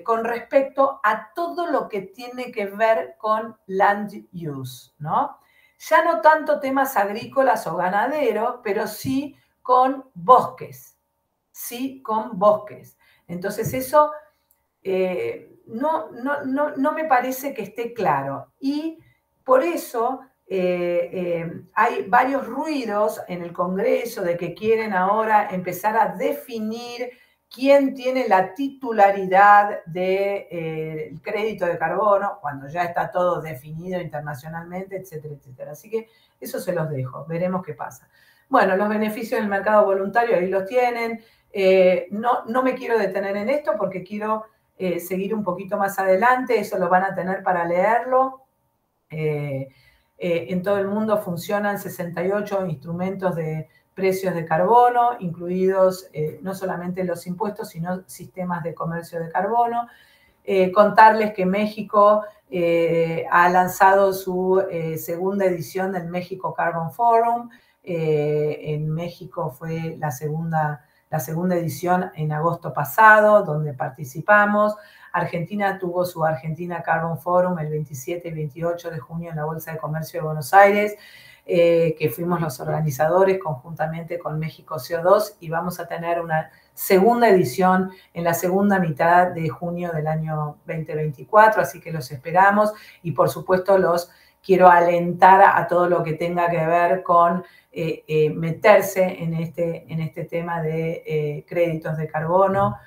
con respecto a todo lo que tiene que ver con land use, ¿no? Ya no tanto temas agrícolas o ganaderos, pero sí con bosques, Entonces eso no me parece que esté claro. Y por eso hay varios ruidos en el Congreso de que quieren ahora empezar a definir quién tiene la titularidad del crédito de carbono, cuando ya está todo definido internacionalmente, etcétera, etcétera. Así que eso se los dejo, veremos qué pasa. Bueno, los beneficios del mercado voluntario ahí los tienen. No me quiero detener en esto porque quiero seguir un poquito más adelante, eso lo van a tener para leerlo. En todo el mundo funcionan 68 instrumentos de precios de carbono, incluidos no solamente los impuestos, sino sistemas de comercio de carbono. Contarles que México ha lanzado su segunda edición del México Carbon Forum. En México fue la segunda edición en agosto pasado, donde participamos. Argentina tuvo su Argentina Carbon Forum el 27 y 28 de junio en la Bolsa de Comercio de Buenos Aires, que fuimos los organizadores conjuntamente con México CO2, y vamos a tener una segunda edición en la segunda mitad de junio del año 2024, así que los esperamos y por supuesto los quiero alentar a todo lo que tenga que ver con meterse en este tema de créditos de carbono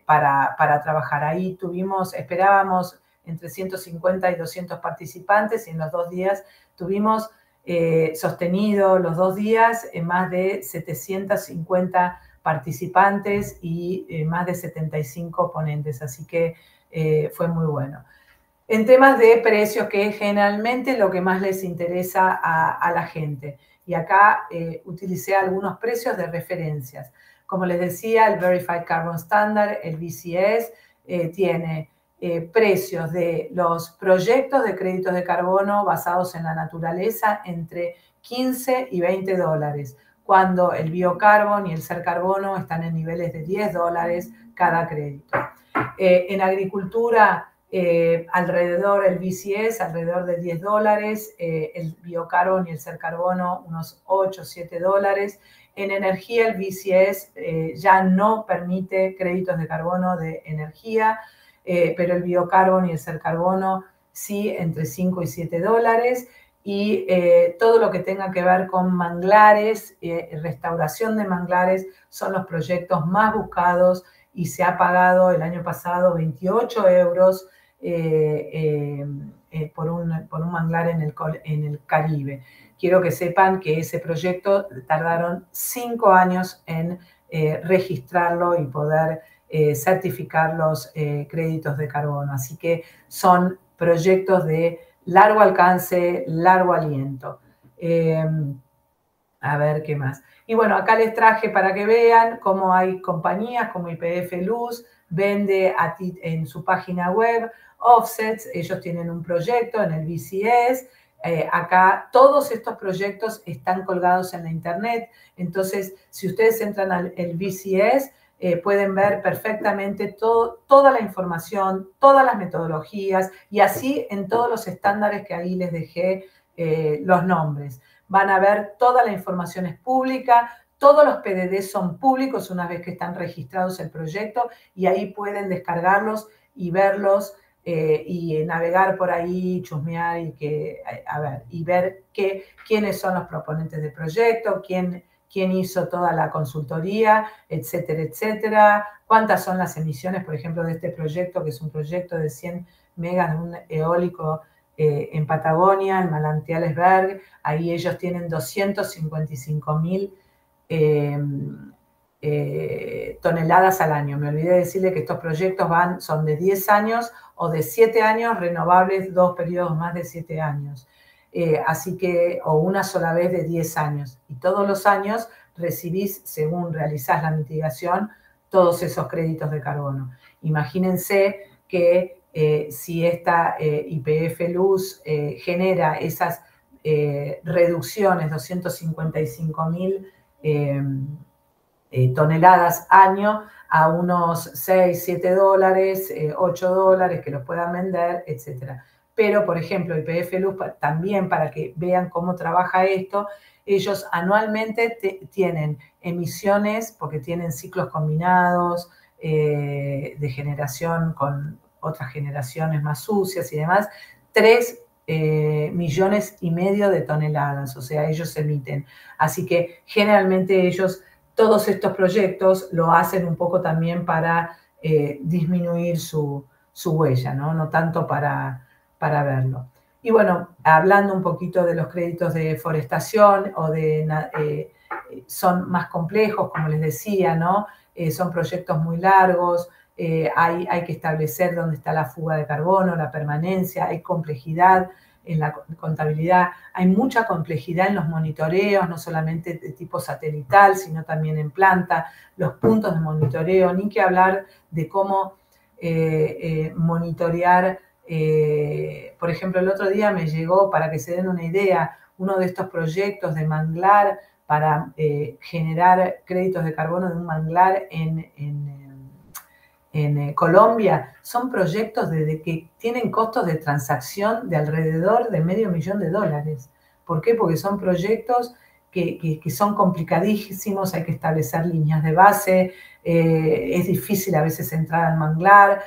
para trabajar. Ahí esperábamos entre 150 y 200 participantes y en los 2 días tuvimos sostenido los 2 días más de 750 participantes y más de 75 ponentes, así que fue muy bueno. En temas de precios, que es generalmente lo que más les interesa a la gente. Y acá utilicé algunos precios de referencias. Como les decía, el Verified Carbon Standard, el VCS, tiene precios de los proyectos de créditos de carbono basados en la naturaleza entre 15 y 20 dólares, cuando el biocarbon y el ser carbono están en niveles de 10 dólares cada crédito. En agricultura, alrededor, el VCS, alrededor de 10 dólares, el biocarbon y el ser carbono, unos 8 o 7 dólares. En energía, el VCS ya no permite créditos de carbono de energía, pero el biocarbon y el ser carbono sí, entre 5 y 7 dólares. Y todo lo que tenga que ver con manglares, restauración de manglares, son los proyectos más buscados y se ha pagado el año pasado 28 euros por un manglar en el Caribe. Quiero que sepan que ese proyecto tardaron 5 años en registrarlo y poder certificar los créditos de carbono. Así que son proyectos de largo alcance, largo aliento. A ver qué más. Y bueno, acá les traje para que vean cómo hay compañías como YPF Luz, vende en su página web offsets. Ellos tienen un proyecto en el VCS. Acá todos estos proyectos están colgados en la internet. Entonces, si ustedes entran al VCS, pueden ver perfectamente toda la información, todas las metodologías y así en todos los estándares que ahí les dejé los nombres. Van a ver toda la información es pública, todos los PDD son públicos una vez que están registrados el proyecto y ahí pueden descargarlos y verlos y navegar por ahí, chusmear y ver quiénes son los proponentes del proyecto, quién hizo toda la consultoría, etcétera, etcétera. Cuántas son las emisiones, por ejemplo, de este proyecto, que es un proyecto de 100 megas de un eólico en Patagonia, en Manantiales Berg. Ahí ellos tienen 255.000 toneladas al año. Me olvidé decirle que estos proyectos son de 10 años o de 7 años, renovables 2 periodos más de 7 años. Así que, o una sola vez de 10 años. Y todos los años recibís, según realizás la mitigación, todos esos créditos de carbono. Imagínense que si esta YPF Luz genera esas reducciones, 255.000 toneladas año a unos 6, 7 dólares, 8 dólares que los puedan vender, etc. Pero, por ejemplo, YPF Luz, también para que vean cómo trabaja esto, ellos anualmente tienen emisiones, porque tienen ciclos combinados de generación con otras generaciones más sucias y demás, 3,5 millones de toneladas, o sea, ellos emiten. Así que generalmente ellos, todos estos proyectos lo hacen un poco también para disminuir su huella, ¿no? No tanto para verlo. Y bueno, hablando un poquito de los créditos de forestación son más complejos, como les decía, ¿no? Son proyectos muy largos, hay que establecer dónde está la fuga de carbono, la permanencia, hay complejidad en la contabilidad, hay mucha complejidad en los monitoreos, no solamente de tipo satelital, sino también en planta, los puntos de monitoreo, ni que hablar de cómo monitorear. Por ejemplo, el otro día me llegó, para que se den una idea, uno de estos proyectos de manglar para generar créditos de carbono de un manglar en Colombia. Son proyectos que tienen costos de transacción de alrededor de $500,000. ¿Por qué? Porque son proyectos que son complicadísimos, hay que establecer líneas de base, es difícil a veces entrar al manglar.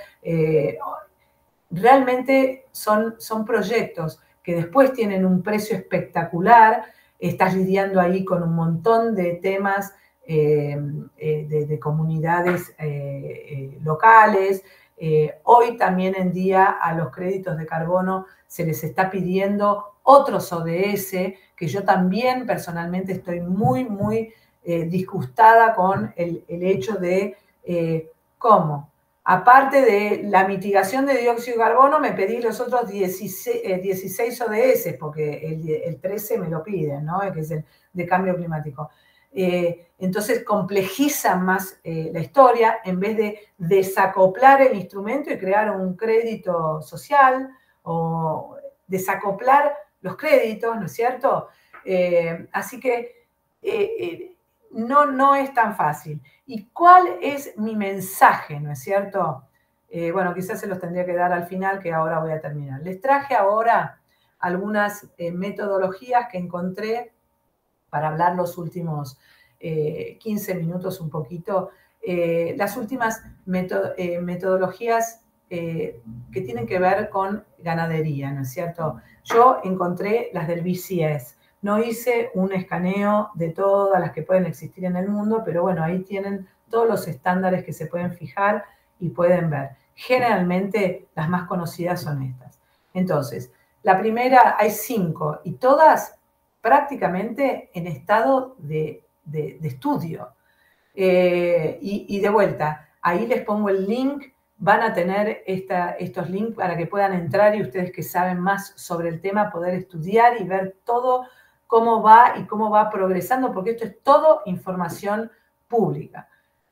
Realmente son proyectos que después tienen un precio espectacular, estás lidiando ahí con un montón de temas de comunidades locales. Hoy también en día a los créditos de carbono se les está pidiendo otros ODS, que yo también personalmente estoy muy disgustada con el hecho de cómo. Aparte de la mitigación de dióxido de carbono, me pedí los otros 16 ODS, porque el 13 me lo piden, ¿no? Que es el de cambio climático. Entonces complejizan más la historia en vez de desacoplar el instrumento y crear un crédito social o desacoplar los créditos, ¿no es cierto? Así que no es tan fácil. ¿Y cuál es mi mensaje, no es cierto? Bueno, quizás se los tendría que dar al final, que ahora voy a terminar. Les traje ahora algunas metodologías que encontré para hablar los últimos 15 minutos un poquito. Las últimas metodologías que tienen que ver con ganadería, ¿no es cierto? Yo encontré las del BCS. No hice un escaneo de todas las que pueden existir en el mundo, pero bueno, ahí tienen todos los estándares que se pueden fijar y pueden ver. Generalmente las más conocidas son estas. Entonces, la primera, hay 5 y todas prácticamente en estado de estudio. Y de vuelta, ahí les pongo el link, van a tener estos links para que puedan entrar y ustedes que saben más sobre el tema poder estudiar y ver todo cómo va y cómo va progresando, porque esto es todo información pública.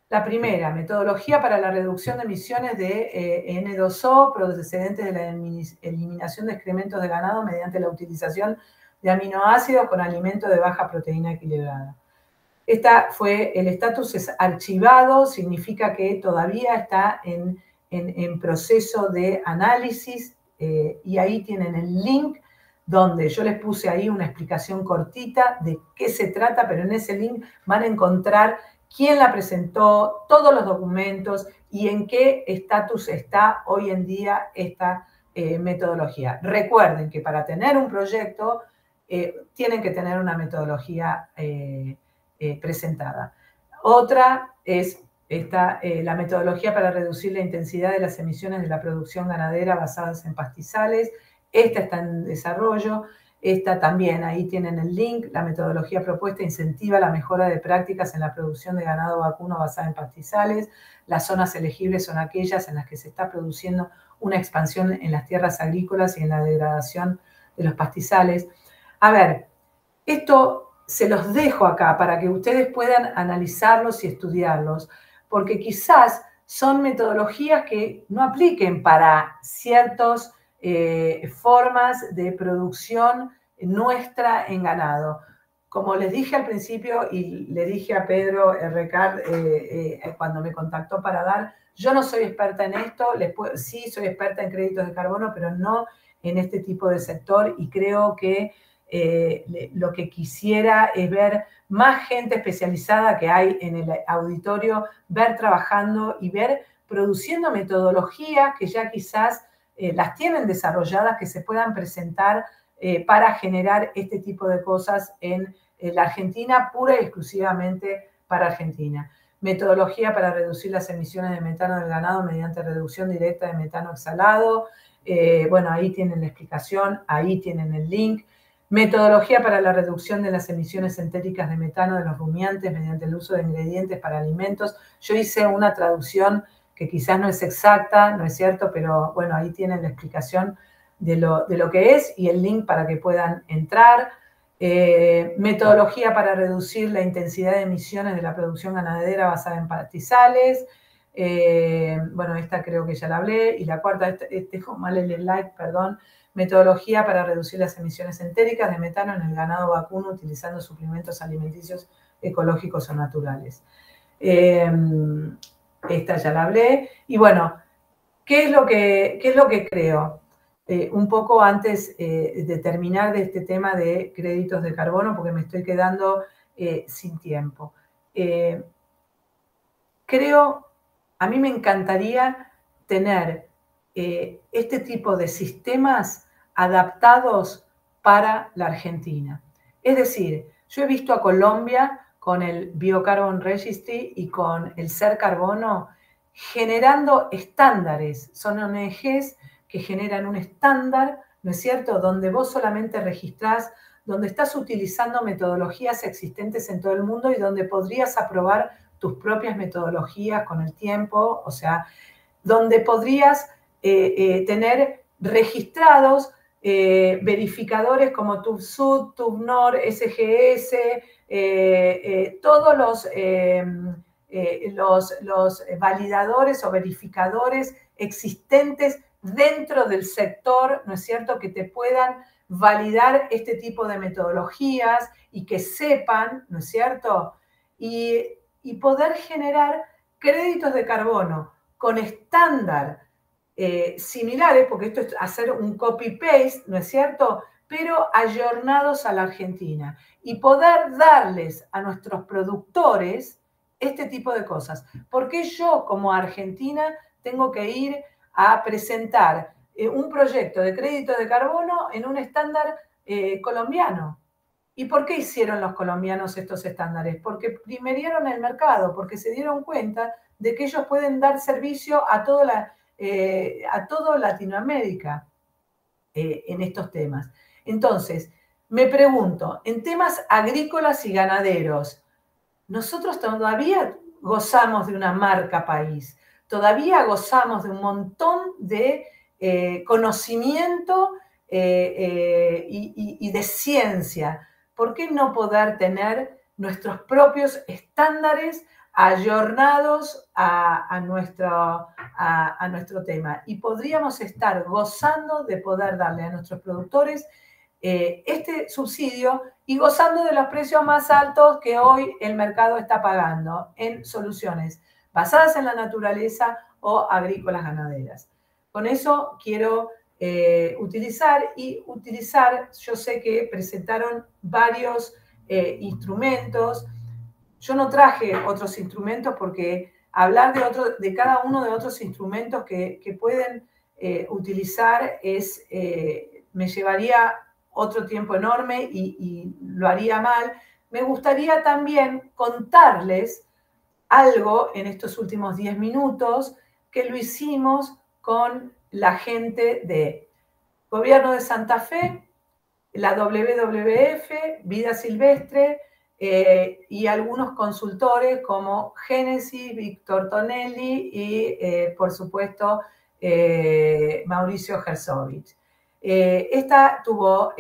La primera, metodología para la reducción de emisiones de N2O procedentes de la eliminación de excrementos de ganado mediante la utilización de aminoácidos con alimento de baja proteína equilibrada. El estatus es archivado, significa que todavía está en proceso de análisis y ahí tienen el link donde yo les puse ahí una explicación cortita de qué se trata, pero en ese link van a encontrar quién la presentó, todos los documentos y en qué estatus está hoy en día esta metodología. Recuerden que para tener un proyecto tienen que tener una metodología presentada. Otra es la metodología para reducir la intensidad de las emisiones de la producción ganadera basadas en pastizales. Esta está en desarrollo. Esta también, ahí tienen el link. La metodología propuesta incentiva la mejora de prácticas en la producción de ganado vacuno basada en pastizales. Las zonas elegibles son aquellas en las que se está produciendo una expansión en las tierras agrícolas y en la degradación de los pastizales. A ver, esto se los dejo acá para que ustedes puedan analizarlos y estudiarlos, porque quizás son metodologías que no apliquen para ciertas formas de producción nuestra en ganado. como les dije al principio y le dije a Pedro Recard cuando me contactó para dar, yo no soy experta en esto, sí soy experta en créditos de carbono, pero no en este tipo de sector, y creo que lo que quisiera es ver más gente especializada que hay en el auditorio, ver trabajando y ver produciendo metodologías que ya quizás las tienen desarrolladas, que se puedan presentar para generar este tipo de cosas en la Argentina, pura y exclusivamente para Argentina. Metodología para reducir las emisiones de metano del ganado mediante reducción directa de metano exhalado. Bueno, ahí tienen la explicación, ahí tienen el link. Metodología para la reducción de las emisiones entéricas de metano de los rumiantes mediante el uso de ingredientes para alimentos. Yo hice una traducción que quizás no es exacta, no es cierto, pero bueno, ahí tienen la explicación de lo que es y el link para que puedan entrar. Metodología para reducir la intensidad de emisiones de la producción ganadera basada en pastizales. Bueno, esta creo que ya la hablé. Y la cuarta, dejo mal el slide, perdón. Metodología para reducir las emisiones entéricas de metano en el ganado vacuno utilizando suplementos alimenticios ecológicos o naturales. Esta ya la hablé. Y bueno, ¿qué es lo que creo? Un poco antes de terminar de este tema de créditos de carbono, porque me estoy quedando sin tiempo. Creo, a mí me encantaría tener este tipo de sistemas adaptados para la Argentina. Es decir, yo he visto a Colombia con el Biocarbon Registry y con el Ser Carbono generando estándares. Son ONGs que generan un estándar, ¿no es cierto?, donde vos solamente registrás, donde estás utilizando metodologías existentes en todo el mundo y donde podrías aprobar tus propias metodologías con el tiempo, o sea, donde podrías tener registrados verificadores como TÜVSÜD, TÜVNOR, SGS, todos los validadores o verificadores existentes dentro del sector, ¿no es cierto?, que te puedan validar este tipo de metodologías y que sepan, ¿no es cierto?, y poder generar créditos de carbono con estándar similares, porque esto es hacer un copy-paste, ¿no es cierto?, pero ayornados a la Argentina, y poder darles a nuestros productores este tipo de cosas. ¿Por qué yo como Argentina tengo que ir a presentar un proyecto de crédito de carbono en un estándar colombiano? ¿Y por qué hicieron los colombianos estos estándares? Porque primerieron el mercado, porque se dieron cuenta de que ellos pueden dar servicio a toda Latinoamérica en estos temas. Entonces, me pregunto, en temas agrícolas y ganaderos, nosotros todavía gozamos de una marca país, todavía gozamos de un montón de conocimiento y de ciencia. ¿Por qué no poder tener nuestros propios estándares ayornados a nuestro tema? Y podríamos estar gozando de poder darle a nuestros productores este subsidio y gozando de los precios más altos que hoy el mercado está pagando en soluciones basadas en la naturaleza o agrícolas ganaderas. Con eso quiero utilizar, yo sé que presentaron varios instrumentos. Yo no traje otros instrumentos porque hablar de cada uno de otros instrumentos que pueden utilizar me llevaría otro tiempo enorme y lo haría mal. Me gustaría también contarles algo en estos últimos 10 minutos que lo hicimos con la gente de Gobierno de Santa Fe, la WWF, Vida Silvestre y algunos consultores como Génesis, Víctor Tonelli y, por supuesto, Mauricio Herzovich. Esta tuvo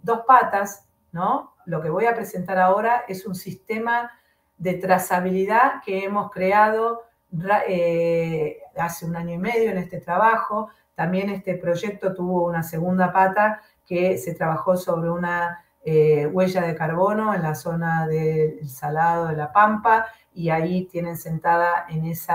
dos patas, ¿no? Lo que voy a presentar ahora es un sistema de trazabilidad que hemos creado hace 1 año y medio en este trabajo. También este proyecto tuvo una segunda pata que se trabajó sobre una huella de carbono en la zona del Salado de la Pampa, y ahí tienen sentada en este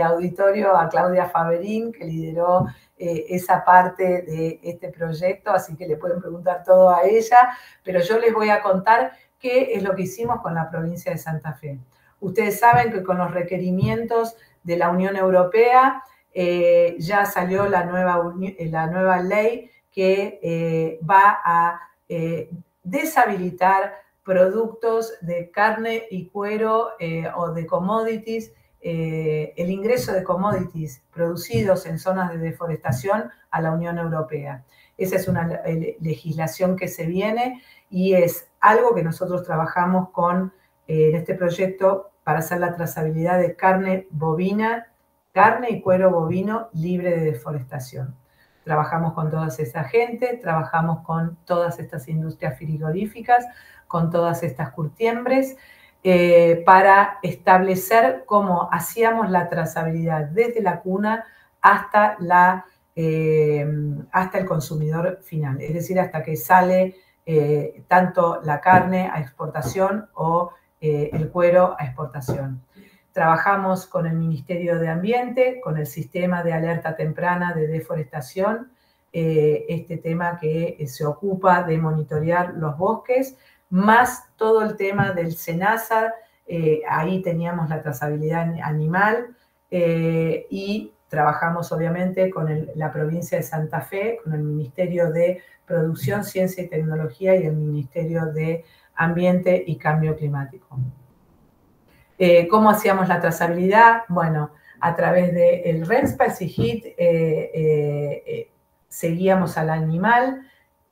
auditorio a Claudia Faberín, que lideró esa parte de este proyecto, así que le pueden preguntar todo a ella, pero yo les voy a contar qué es lo que hicimos con la provincia de Santa Fe. Ustedes saben que con los requerimientos de la Unión Europea ya salió la nueva ley que va a deshabilitar productos de carne y cuero o de commodities, el ingreso de commodities producidos en zonas de deforestación a la Unión Europea. Esa es una legislación que se viene y es algo que nosotros trabajamos con en este proyecto para hacer la trazabilidad de carne bovina, carne y cuero bovino libre de deforestación. Trabajamos con toda esa gente, trabajamos con todas estas industrias frigoríficas, con todas estas curtiembres, para establecer cómo hacíamos la trazabilidad desde la cuna hasta el consumidor final, es decir, hasta que sale tanto la carne a exportación o el cuero a exportación. Trabajamos con el Ministerio de Ambiente, con el sistema de alerta temprana de deforestación, este tema que se ocupa de monitorear los bosques, más todo el tema del SENASA, ahí teníamos la trazabilidad animal, y trabajamos obviamente con la provincia de Santa Fe, con el Ministerio de Producción, Ciencia y Tecnología y el Ministerio de Ambiente y Cambio Climático. ¿Cómo hacíamos la trazabilidad? Bueno, a través del RENSPA, el SIGIT, seguíamos al animal,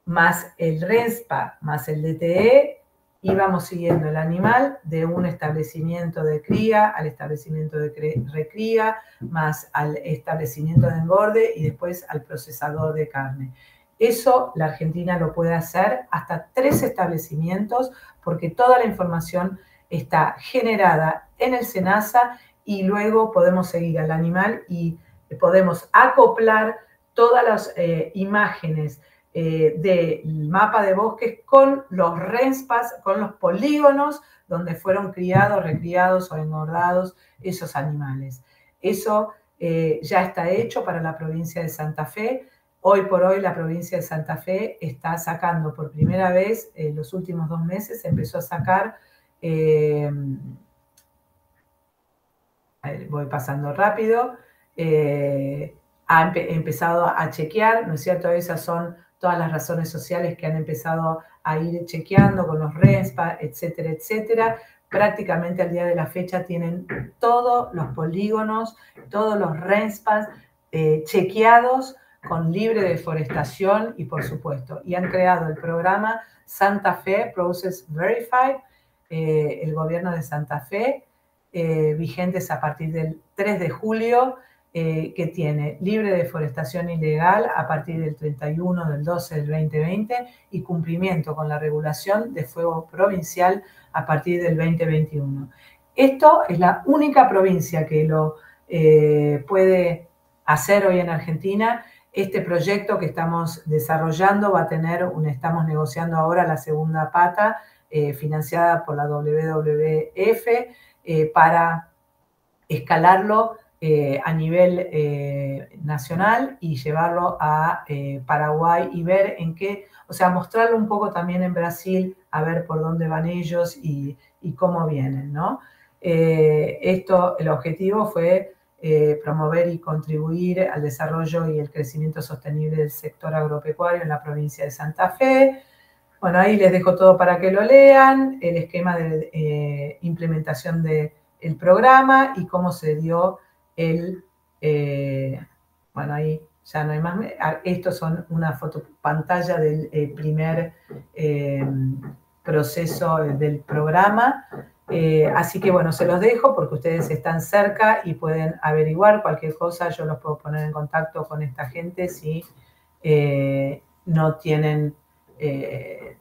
más el RENSPA, más el DTE, íbamos siguiendo el animal de un establecimiento de cría al establecimiento de recría, más al establecimiento de engorde y después al procesador de carne. Eso la Argentina lo puede hacer hasta 3 establecimientos porque toda la información está generada en el SENASA y luego podemos seguir al animal y podemos acoplar todas las imágenes del mapa de bosques con los RENSPAs, con los polígonos donde fueron criados, recriados o engordados esos animales. Eso ya está hecho para la provincia de Santa Fe. Hoy por hoy la provincia de Santa Fe está sacando por primera vez, los últimos 2 meses, empezó a sacar, voy pasando rápido, ha empezado a chequear, ¿no es cierto? Esas son todas las razones sociales que han empezado a ir chequeando con los RENSPA, etcétera, etcétera. Prácticamente al día de la fecha tienen todos los polígonos, todos los RENSPAs chequeados con libre deforestación y por supuesto, y han creado el programa Santa Fe Process Verified, el gobierno de Santa Fe, vigentes a partir del 3 de julio, que tiene libre deforestación ilegal a partir del 31 del 12 del 2020 y cumplimiento con la regulación de fuego provincial a partir del 2021. Esto es la única provincia que lo puede hacer hoy en Argentina. Este proyecto que estamos desarrollando va a tener, estamos negociando ahora la segunda pata, financiada por la WWF, para escalarlo a nivel nacional y llevarlo a Paraguay y ver en qué, o sea, mostrarlo un poco también en Brasil, a ver por dónde van ellos y cómo vienen, ¿no? El objetivo fue promover y contribuir al desarrollo y el crecimiento sostenible del sector agropecuario en la provincia de Santa Fe. Bueno, ahí les dejo todo para que lo lean, el esquema de implementación del programa y cómo se dio bueno, ahí ya no hay más. Estos son una fotopantalla del primer proceso del programa. Así que bueno, se los dejo porque ustedes están cerca y pueden averiguar cualquier cosa. Yo los puedo poner en contacto con esta gente si no tienen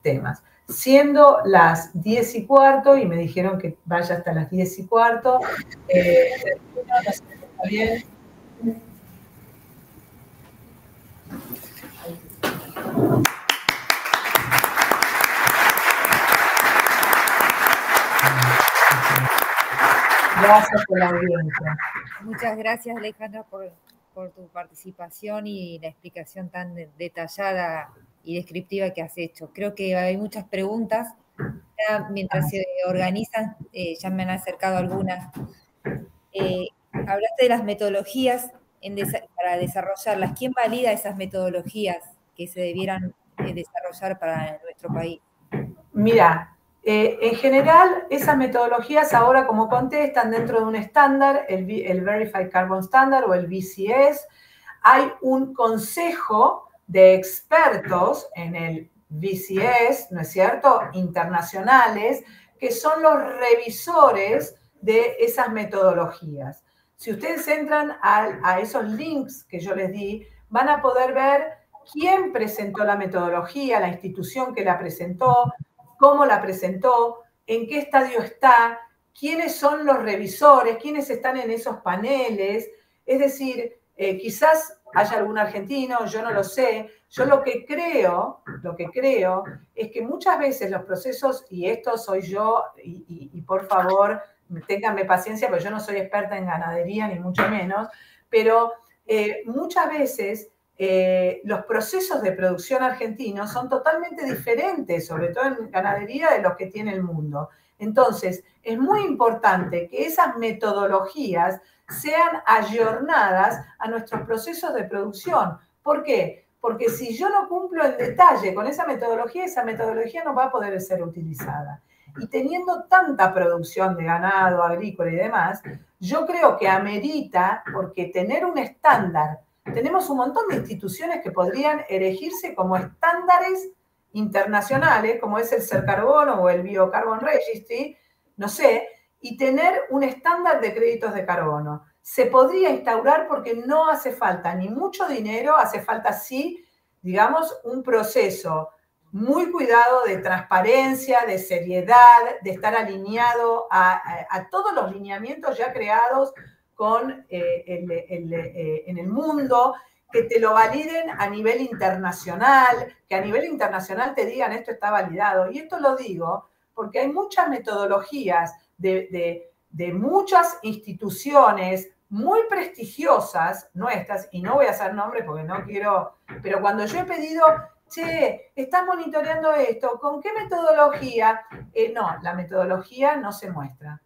temas. Siendo las 10:15 y me dijeron que vaya hasta las 10:15, no sé si está bien. Gracias por la audiencia. Muchas gracias, Alejandra, por tu participación y la explicación tan detallada y descriptiva que has hecho. Creo que hay muchas preguntas. Ya, mientras se organizan, ya me han acercado algunas. Hablaste de las metodologías para desarrollarlas. ¿Quién valida esas metodologías que se debieran desarrollar para nuestro país? Mira, en general esas metodologías ahora, como conté, están dentro de un estándar, el Verified Carbon Standard o el VCS. Hay un consejo de expertos en el VCS, ¿no es cierto?, internacionales, que son los revisores de esas metodologías. Si ustedes entran a esos links que yo les di, van a poder ver quién presentó la metodología, la institución que la presentó, cómo la presentó, en qué estadio está, quiénes son los revisores, quiénes están en esos paneles. Es decir, quizás haya algún argentino, yo no lo sé. Yo lo que creo es que muchas veces los procesos, y esto soy yo, y por favor, ténganme paciencia, porque yo no soy experta en ganadería, ni mucho menos, pero muchas veces los procesos de producción argentinos son totalmente diferentes, sobre todo en ganadería, de los que tiene el mundo. Entonces, es muy importante que esas metodologías sean ayornadas a nuestros procesos de producción. ¿Por qué? Porque si yo no cumplo en detalle con esa metodología no va a poder ser utilizada. Y teniendo tanta producción de ganado, agrícola y demás, yo creo que amerita, porque tener un estándar, tenemos un montón de instituciones que podrían erigirse como estándares internacionales, como es el Cercarbono o el Biocarbon Registry, no sé, y tener un estándar de créditos de carbono. Se podría instaurar porque no hace falta ni mucho dinero, hace falta sí, digamos, un proceso muy cuidado de transparencia, de seriedad, de estar alineado a todos los lineamientos ya creados en el mundo, que te lo validen a nivel internacional, que a nivel internacional te digan esto está validado. Y esto lo digo porque hay muchas metodologías de muchas instituciones muy prestigiosas nuestras, y no voy a hacer nombre porque no quiero, pero cuando yo he pedido, che, ¿estás monitoreando esto? ¿Con qué metodología? No, la metodología no se muestra.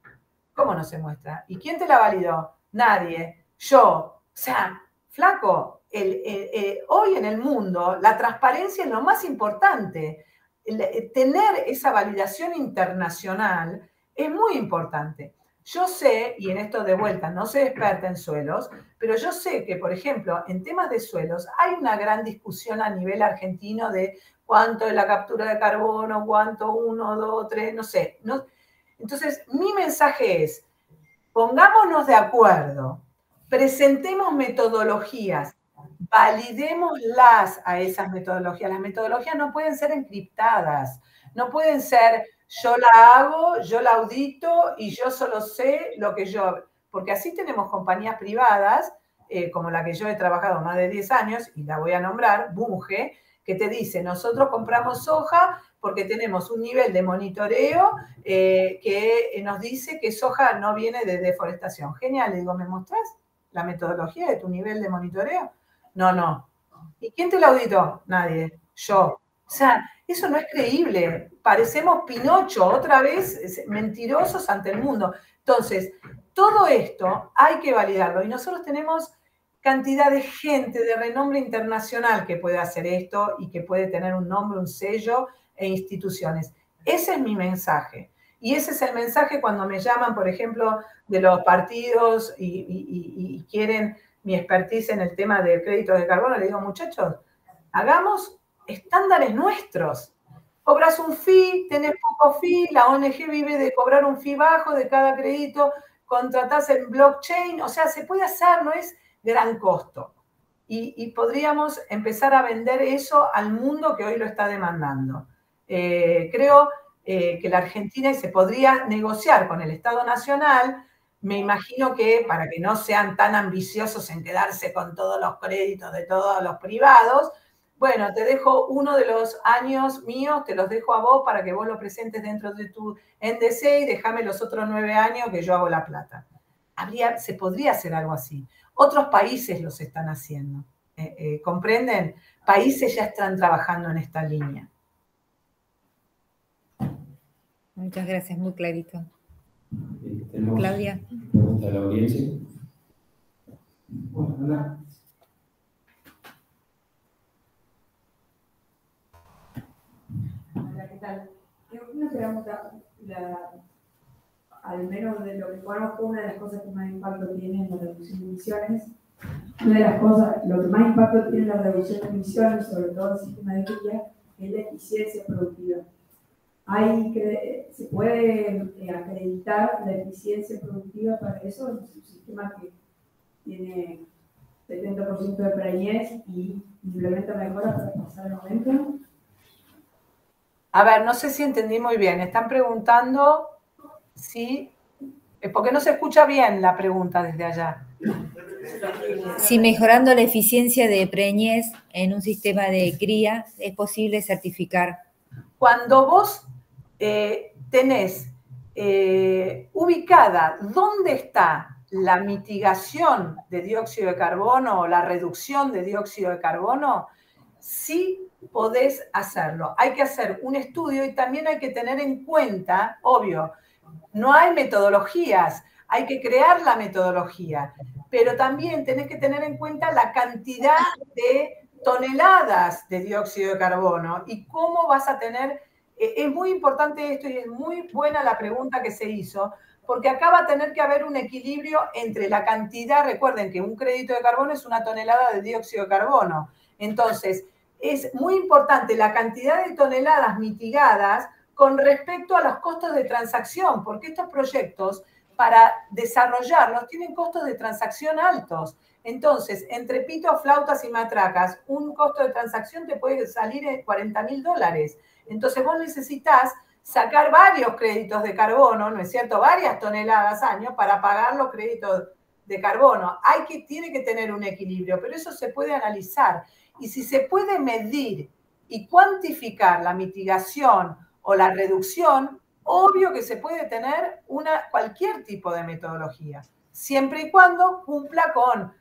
¿Cómo no se muestra? ¿Y quién te la validó? Nadie. Yo. O sea, flaco, hoy en el mundo la transparencia es lo más importante. Tener esa validación internacional es muy importante. Yo sé, y en esto de vuelta no soy experta en suelos, pero yo sé que, por ejemplo, en temas de suelos hay una gran discusión a nivel argentino de cuánto es la captura de carbono, cuánto 1, 2, 3, no sé. No. Entonces, mi mensaje es, pongámonos de acuerdo, presentemos metodologías, validémoslas a esas metodologías. Las metodologías no pueden ser encriptadas, no pueden ser yo la hago, yo la audito y yo solo sé lo que yo... Porque así tenemos compañías privadas, como la que yo he trabajado más de 10 años, y la voy a nombrar, Bunge, que te dice, nosotros compramos soja porque tenemos un nivel de monitoreo que nos dice que soja no viene de deforestación. Genial, le digo, ¿me mostrás la metodología de tu nivel de monitoreo? No. ¿Y quién te la auditó? Nadie, yo. O sea, eso no es creíble. Parecemos Pinocho, otra vez mentirosos ante el mundo. Entonces, todo esto hay que validarlo y nosotros tenemos cantidad de gente de renombre internacional que puede hacer esto y que puede tener un nombre, un sello e instituciones. Ese es mi mensaje. Y ese es el mensaje cuando me llaman, por ejemplo, de los partidos y quieren mi expertise en el tema de créditos de carbono. Le digo, muchachos, hagamos estándares nuestros. Cobras un fee, tenés poco fee, la ONG vive de cobrar un fee bajo de cada crédito, contratás en blockchain, o sea, se puede hacer, no es gran costo. Y podríamos empezar a vender eso al mundo que hoy lo está demandando. Creo que la Argentina, y se podría negociar con el Estado Nacional, me imagino que para que no sean tan ambiciosos en quedarse con todos los créditos de todos los privados, bueno, te dejo uno de los años míos, te los dejo a vos para que vos lo presentes dentro de tu NDC y déjame los otros 9 años que yo hago la plata. Se podría hacer algo así. Otros países los están haciendo. ¿Comprenden? Países ya están trabajando en esta línea. Muchas gracias, muy clarito. Tenemos Claudia. Pregunta de la audiencia. Hola. Hola, ¿qué tal? Tengo una pregunta. Al menos de lo que conozco, una de las cosas que más impacto tiene en la reducción de emisiones, una de las cosas, lo que más impacto tiene en la reducción de emisiones, sobre todo en el sistema de guía, es la eficiencia productiva. ¿Se puede acreditar la eficiencia productiva para eso? Es un sistema que tiene 70% de preñez y implementa mejoras para pasar al 90%. A ver, no sé si entendí muy bien. Están preguntando si... porque no se escucha bien la pregunta desde allá. Si mejorando la eficiencia de preñez en un sistema de cría es posible certificar. Cuando vos tenés ubicada dónde está la mitigación de dióxido de carbono o la reducción de dióxido de carbono, sí podés hacerlo. Hay que hacer un estudio y también hay que tener en cuenta, obvio, no hay metodologías, hay que crear la metodología, pero también tenés que tener en cuenta la cantidad de toneladas de dióxido de carbono y cómo vas a tener... Es muy importante esto y es muy buena la pregunta que se hizo, porque acá va a tener que haber un equilibrio entre la cantidad, recuerden que un crédito de carbono es una tonelada de dióxido de carbono, entonces es muy importante la cantidad de toneladas mitigadas con respecto a los costos de transacción, porque estos proyectos, para desarrollarlos, tienen costos de transacción altos. Entonces, entre pitos, flautas y matracas, un costo de transacción te puede salir en $40.000. Entonces, vos necesitas sacar varios créditos de carbono, ¿no es cierto? Varias toneladas año para pagar los créditos de carbono. Tiene que tener un equilibrio, pero eso se puede analizar. Y si se puede medir y cuantificar la mitigación o la reducción, obvio que se puede tener cualquier tipo de metodología, siempre y cuando cumpla con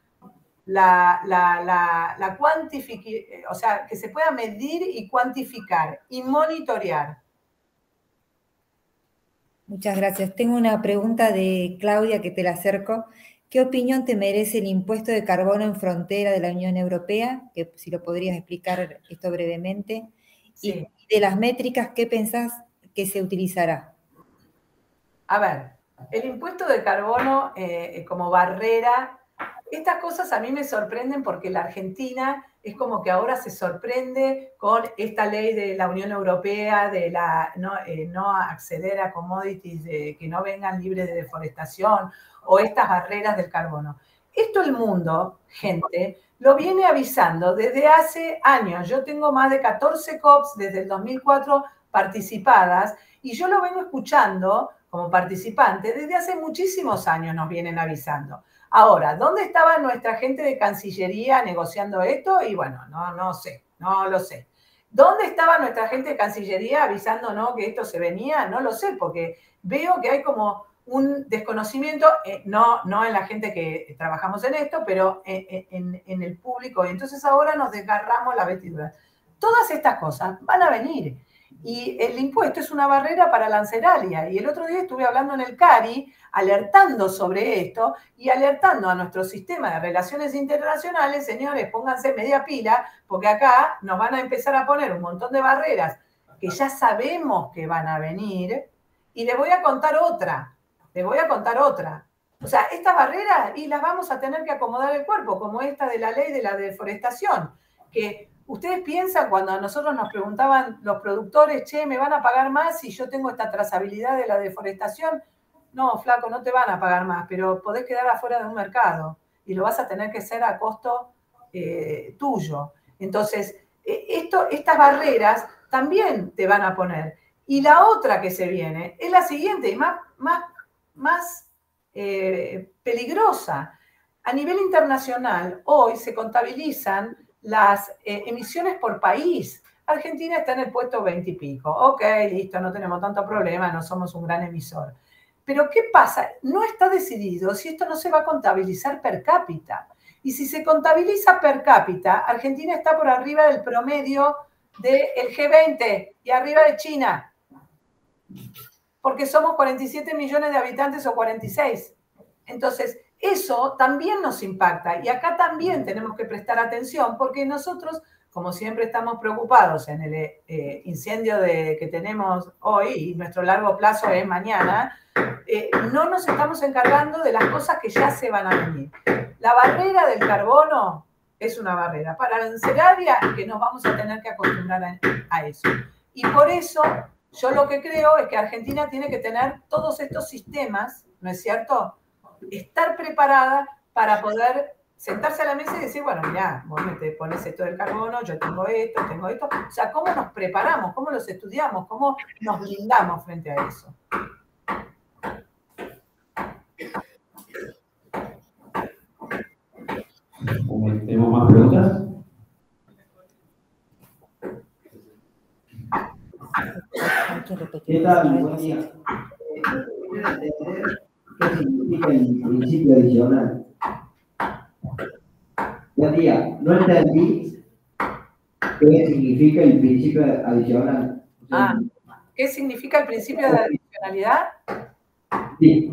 la cuantificación, o sea, que se pueda medir y cuantificar y monitorear. Muchas gracias. Tengo una pregunta de Claudia que te la acerco. ¿Qué opinión te merece el impuesto de carbono en frontera de la Unión Europea? Que si lo podrías explicar esto brevemente. Sí. Y de las métricas, ¿qué pensás que se utilizará? A ver, el impuesto de carbono como barrera, estas cosas a mí me sorprenden porque la Argentina es como que ahora se sorprende con esta ley de la Unión Europea de no acceder a commodities que no vengan libres de deforestación o estas barreras del carbono. Esto el mundo, gente, lo viene avisando desde hace años. Yo tengo más de 14 COPs desde el 2004 participadas y yo lo vengo escuchando como participante desde hace muchísimos años, nos vienen avisando. Ahora, ¿dónde estaba nuestra gente de Cancillería negociando esto? Y bueno, no sé, no lo sé. ¿Dónde estaba nuestra gente de Cancillería avisándonos que esto se venía? No lo sé, porque veo que hay como un desconocimiento, no en la gente que trabajamos en esto, pero en el público. Entonces ahora nos desgarramos la vestidura. Todas estas cosas van a venir. Y el impuesto es una barrera para la Anceralia. Y el otro día estuve hablando en el CARI, alertando sobre esto y alertando a nuestro sistema de relaciones internacionales, señores, pónganse media pila, porque acá nos van a empezar a poner un montón de barreras que ya sabemos que van a venir. Y les voy a contar otra. O sea, estas barreras y las vamos a tener que acomodar el cuerpo, como esta de la ley de la deforestación, que ustedes piensan cuando a nosotros nos preguntaban los productores, che, ¿me van a pagar más si yo tengo esta trazabilidad de la deforestación? No, flaco, no te van a pagar más, pero podés quedar afuera de un mercado y lo vas a tener que hacer a costo tuyo. Entonces, estas barreras también te van a poner. Y la otra que se viene es la siguiente, y más peligrosa. A nivel internacional, hoy se contabilizan las emisiones por país. Argentina está en el puesto 20 y pico. Ok, listo, no tenemos tanto problema, no somos un gran emisor. Pero ¿qué pasa? No está decidido si esto no se va a contabilizar per cápita. Y si se contabiliza per cápita, Argentina está por arriba del promedio del G20 y arriba de China. Porque somos 47 millones de habitantes o 46. Entonces, eso también nos impacta. Y acá también tenemos que prestar atención porque nosotros, como siempre, estamos preocupados en el incendio que tenemos hoy y nuestro largo plazo es mañana, no nos estamos encargando de las cosas que ya se van a venir. La barrera del carbono es una barrera parancelaria que nos vamos a tener que acostumbrar a eso. Y por eso yo lo que creo es que Argentina tiene que tener todos estos sistemas, ¿no es cierto? Estar preparada para poder sentarse a la mesa y decir, bueno, mirá, vos me te pones esto del carbono, yo tengo esto. O sea, ¿cómo nos preparamos? ¿Cómo los estudiamos? ¿Cómo nos blindamos frente a eso? ¿Tenemos más preguntas? ¿Qué tal? Buen día. ¿Qué significa el principio adicional? Buen día. No entendí qué significa el principio adicional. ¿Qué significa el principio de adicionalidad? Sí.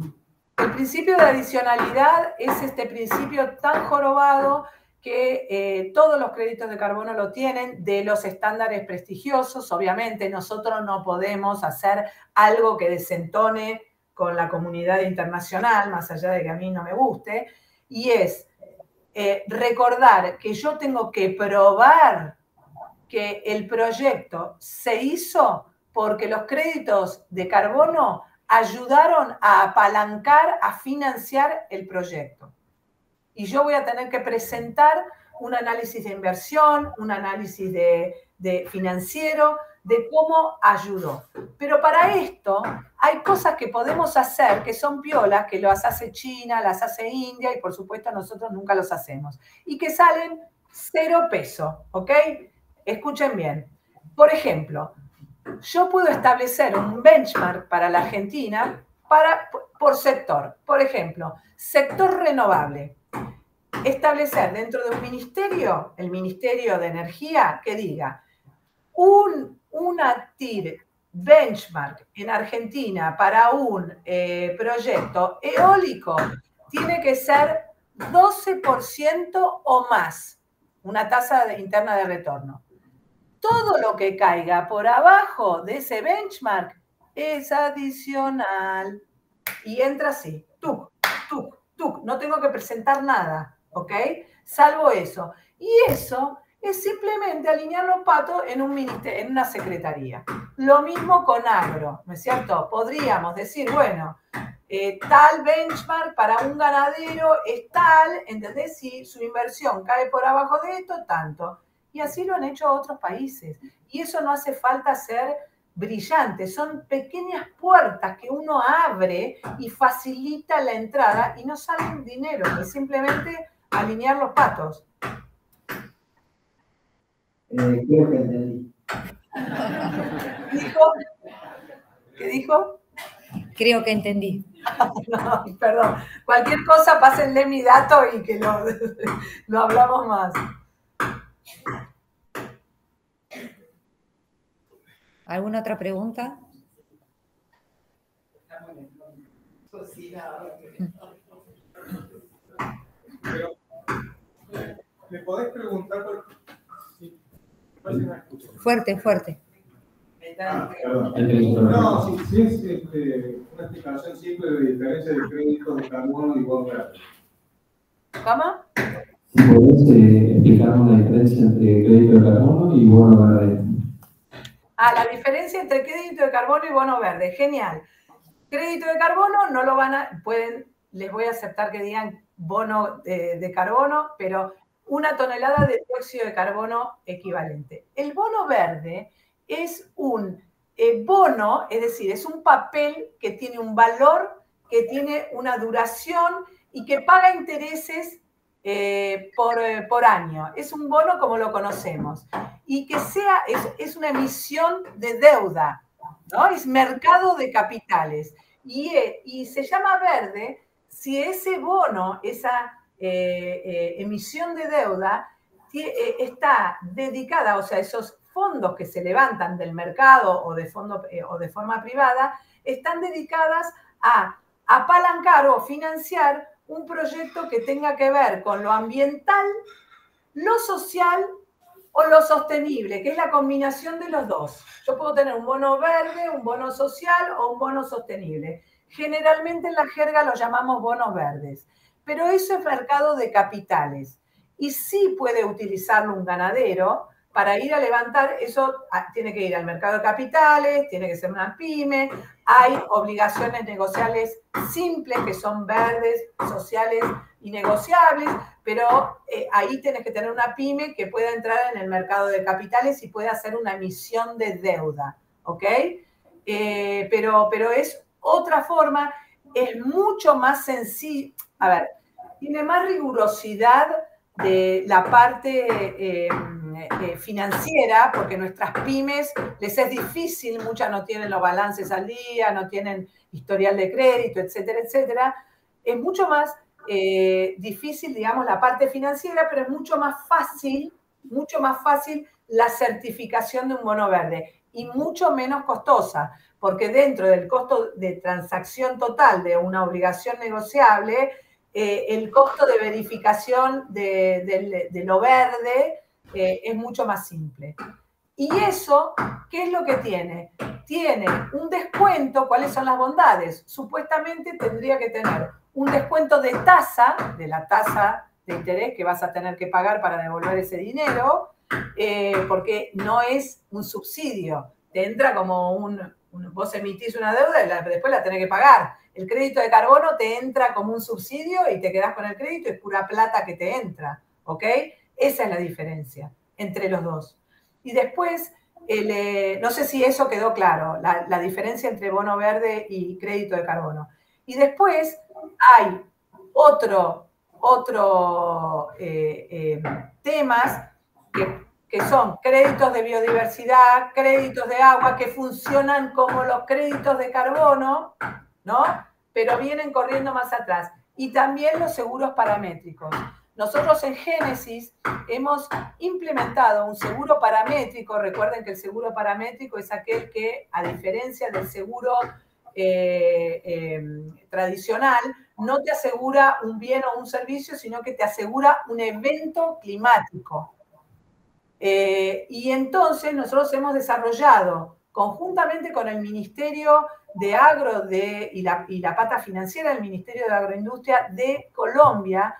El principio de adicionalidad es este principio tan jorobado que todos los créditos de carbono lo tienen, de los estándares prestigiosos. Obviamente nosotros no podemos hacer algo que desentone con la comunidad internacional, más allá de que a mí no me guste, y es recordar que yo tengo que probar que el proyecto se hizo porque los créditos de carbono ayudaron a apalancar, a financiar el proyecto. Y yo voy a tener que presentar un análisis de inversión, un análisis de financiero, de cómo ayudó. Pero para esto hay cosas que podemos hacer que son piolas, que las hace China, las hace India y por supuesto nosotros nunca los hacemos. Y que salen 0 peso, ¿ok? Escuchen bien. Por ejemplo, yo puedo establecer un benchmark para la Argentina por sector. Por ejemplo, sector renovable. Establecer dentro de un ministerio, el Ministerio de Energía, que diga una TIR benchmark en Argentina para un proyecto eólico tiene que ser 12% o más, una tasa interna de retorno. Todo lo que caiga por abajo de ese benchmark es adicional. Y entra así, tuc, tuc, tuc. No tengo que presentar nada, ¿ok? Salvo eso. Y eso es simplemente alinear los patos en un ministerio, en una secretaría. Lo mismo con agro, ¿no es cierto? Podríamos decir, bueno, tal benchmark para un ganadero es tal, ¿entendés? Si su inversión cae por abajo de esto, tanto. Y así lo han hecho otros países. Y eso no hace falta ser brillante, son pequeñas puertas que uno abre y facilita la entrada y no sale un dinero, es simplemente alinear los patos. Creo que entendí. ¿Dijo? ¿Qué dijo? Creo que entendí. No, perdón. Cualquier cosa, pásenle mi dato y que lo hablamos más. ¿Alguna otra pregunta? ¿Me podés preguntar? Fuerte, fuerte. No, sí es una explicación simple de diferencia de créditos de carbono y bono verde. ¿Cómo? Si podés explicarnos la diferencia entre crédito de carbono y bono verde. La diferencia entre crédito de carbono y bono verde. Genial. Crédito de carbono no lo les voy a aceptar que digan bono de carbono, pero 1 tonelada de dióxido de carbono equivalente. El bono verde es un bono, es decir, es un papel que tiene un valor, que tiene una duración y que paga intereses por año. Es un bono como lo conocemos. Y que es una emisión de deuda, ¿no? Es mercado de capitales. Y se llama verde si ese bono, esa emisión de deuda, está dedicada, o sea, esos fondos que se levantan del mercado o de forma privada, están dedicadas a apalancar o financiar un proyecto que tenga que ver con lo ambiental, lo social o lo sostenible, que es la combinación de los dos. Yo puedo tener un bono verde, un bono social o un bono sostenible. Generalmente en la jerga lo llamamos bonos verdes, pero eso es mercado de capitales. Y sí puede utilizarlo un ganadero para ir a levantar, eso tiene que ir al mercado de capitales, tiene que ser una pyme, hay obligaciones negociables simples que son verdes, sociales y negociables, pero ahí tienes que tener una pyme que pueda entrar en el mercado de capitales y pueda hacer una emisión de deuda, ¿ok? Pero es otra forma, es mucho más sencillo, a ver, tiene más rigurosidad de la parte financiera, porque nuestras pymes les es difícil, muchas no tienen los balances al día, no tienen historial de crédito, etcétera, etcétera. Es mucho más difícil, digamos, la parte financiera, pero es mucho más fácil la certificación de un bono verde y mucho menos costosa, porque dentro del costo de transacción total de una obligación negociable, el costo de verificación de lo verde es mucho más simple. Y eso, ¿qué es lo que tiene? Tiene un descuento. ¿Cuáles son las bondades? Supuestamente tendría que tener un descuento de tasa, de la tasa de interés que vas a tener que pagar para devolver ese dinero, porque no es un subsidio. Te entra como vos emitís una deuda y después la tenés que pagar. El crédito de carbono te entra como un subsidio y te quedás con el crédito, es pura plata que te entra, ¿ok? Esa es la diferencia entre los dos. Y después, no sé si eso quedó claro, la diferencia entre bono verde y crédito de carbono. Y después hay temas que son créditos de biodiversidad, créditos de agua, que funcionan como los créditos de carbono, ¿no? Pero vienen corriendo más atrás. Y también los seguros paramétricos. Nosotros en Génesis hemos implementado un seguro paramétrico. Recuerden que el seguro paramétrico es aquel que, a diferencia del seguro tradicional, no te asegura un bien o un servicio, sino que te asegura un evento climático. Y entonces nosotros hemos desarrollado, conjuntamente con el Ministerio de Agro y la pata financiera del Ministerio de Agroindustria de Colombia,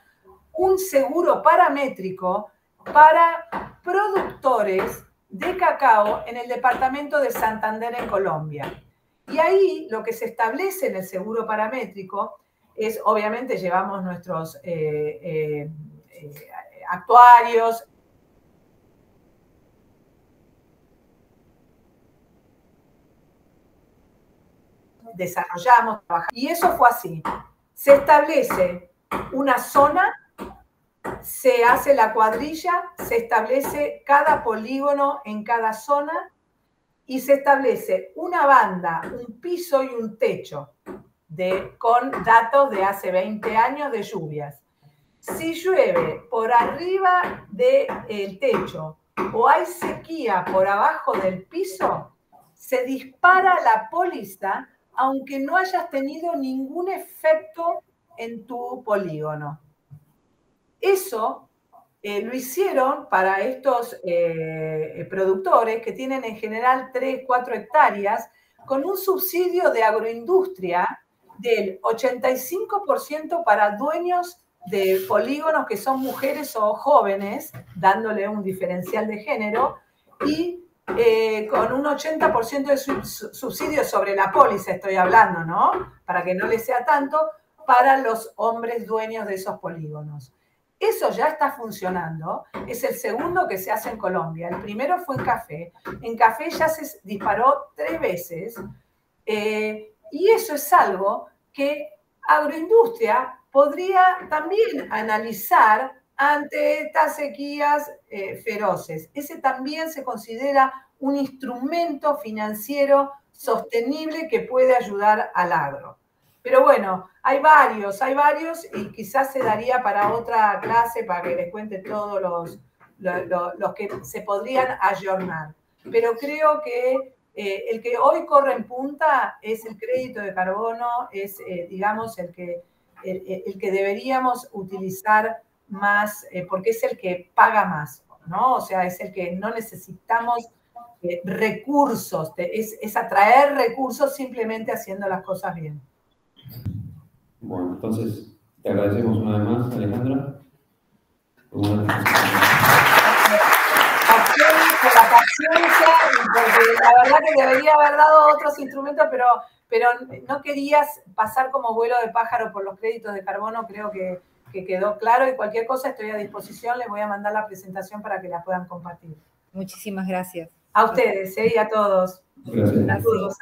un seguro paramétrico para productores de cacao en el departamento de Santander, en Colombia. Y ahí lo que se establece en el seguro paramétrico es, obviamente, llevamos nuestros actuarios, desarrollamos, trabajamos, y eso fue así. Se establece una zona, se hace la cuadrilla, se establece cada polígono en cada zona y se establece una banda, un piso y un techo con datos de hace 20 años de lluvias. Si llueve por arriba del techo o hay sequía por abajo del piso, se dispara la póliza aunque no hayas tenido ningún efecto en tu polígono. Eso lo hicieron para estos productores que tienen en general 3, 4 hectáreas, con un subsidio de agroindustria del 85% para dueños de polígonos que son mujeres o jóvenes, dándole un diferencial de género, y con un 80% de subsidio sobre la póliza, estoy hablando, ¿no? Para que no les sea tanto, para los hombres dueños de esos polígonos. Eso ya está funcionando, es el segundo que se hace en Colombia. El primero fue en café. En café ya se disparó 3 veces, y eso es algo que Agroindustria podría también analizar ante estas sequías feroces. Ese también se considera un instrumento financiero sostenible que puede ayudar al agro. Pero bueno, hay varios, y quizás se daría para otra clase para que les cuente todos los que se podrían ayornar. Pero creo que el que hoy corre en punta es el crédito de carbono, es, digamos, el que deberíamos utilizar más, porque es el que paga más, ¿no? O sea, es el que no necesitamos recursos, es atraer recursos simplemente haciendo las cosas bien. Bueno, entonces te agradecemos una vez más, Alejandra. Por la paciencia, porque la verdad que debería haber dado otros instrumentos, pero no querías pasar como vuelo de pájaro por los créditos de carbono, creo que quedó claro, y cualquier cosa estoy a disposición, les voy a mandar la presentación para que la puedan compartir. Muchísimas gracias. A ustedes, y a todos. Gracias. Saludos.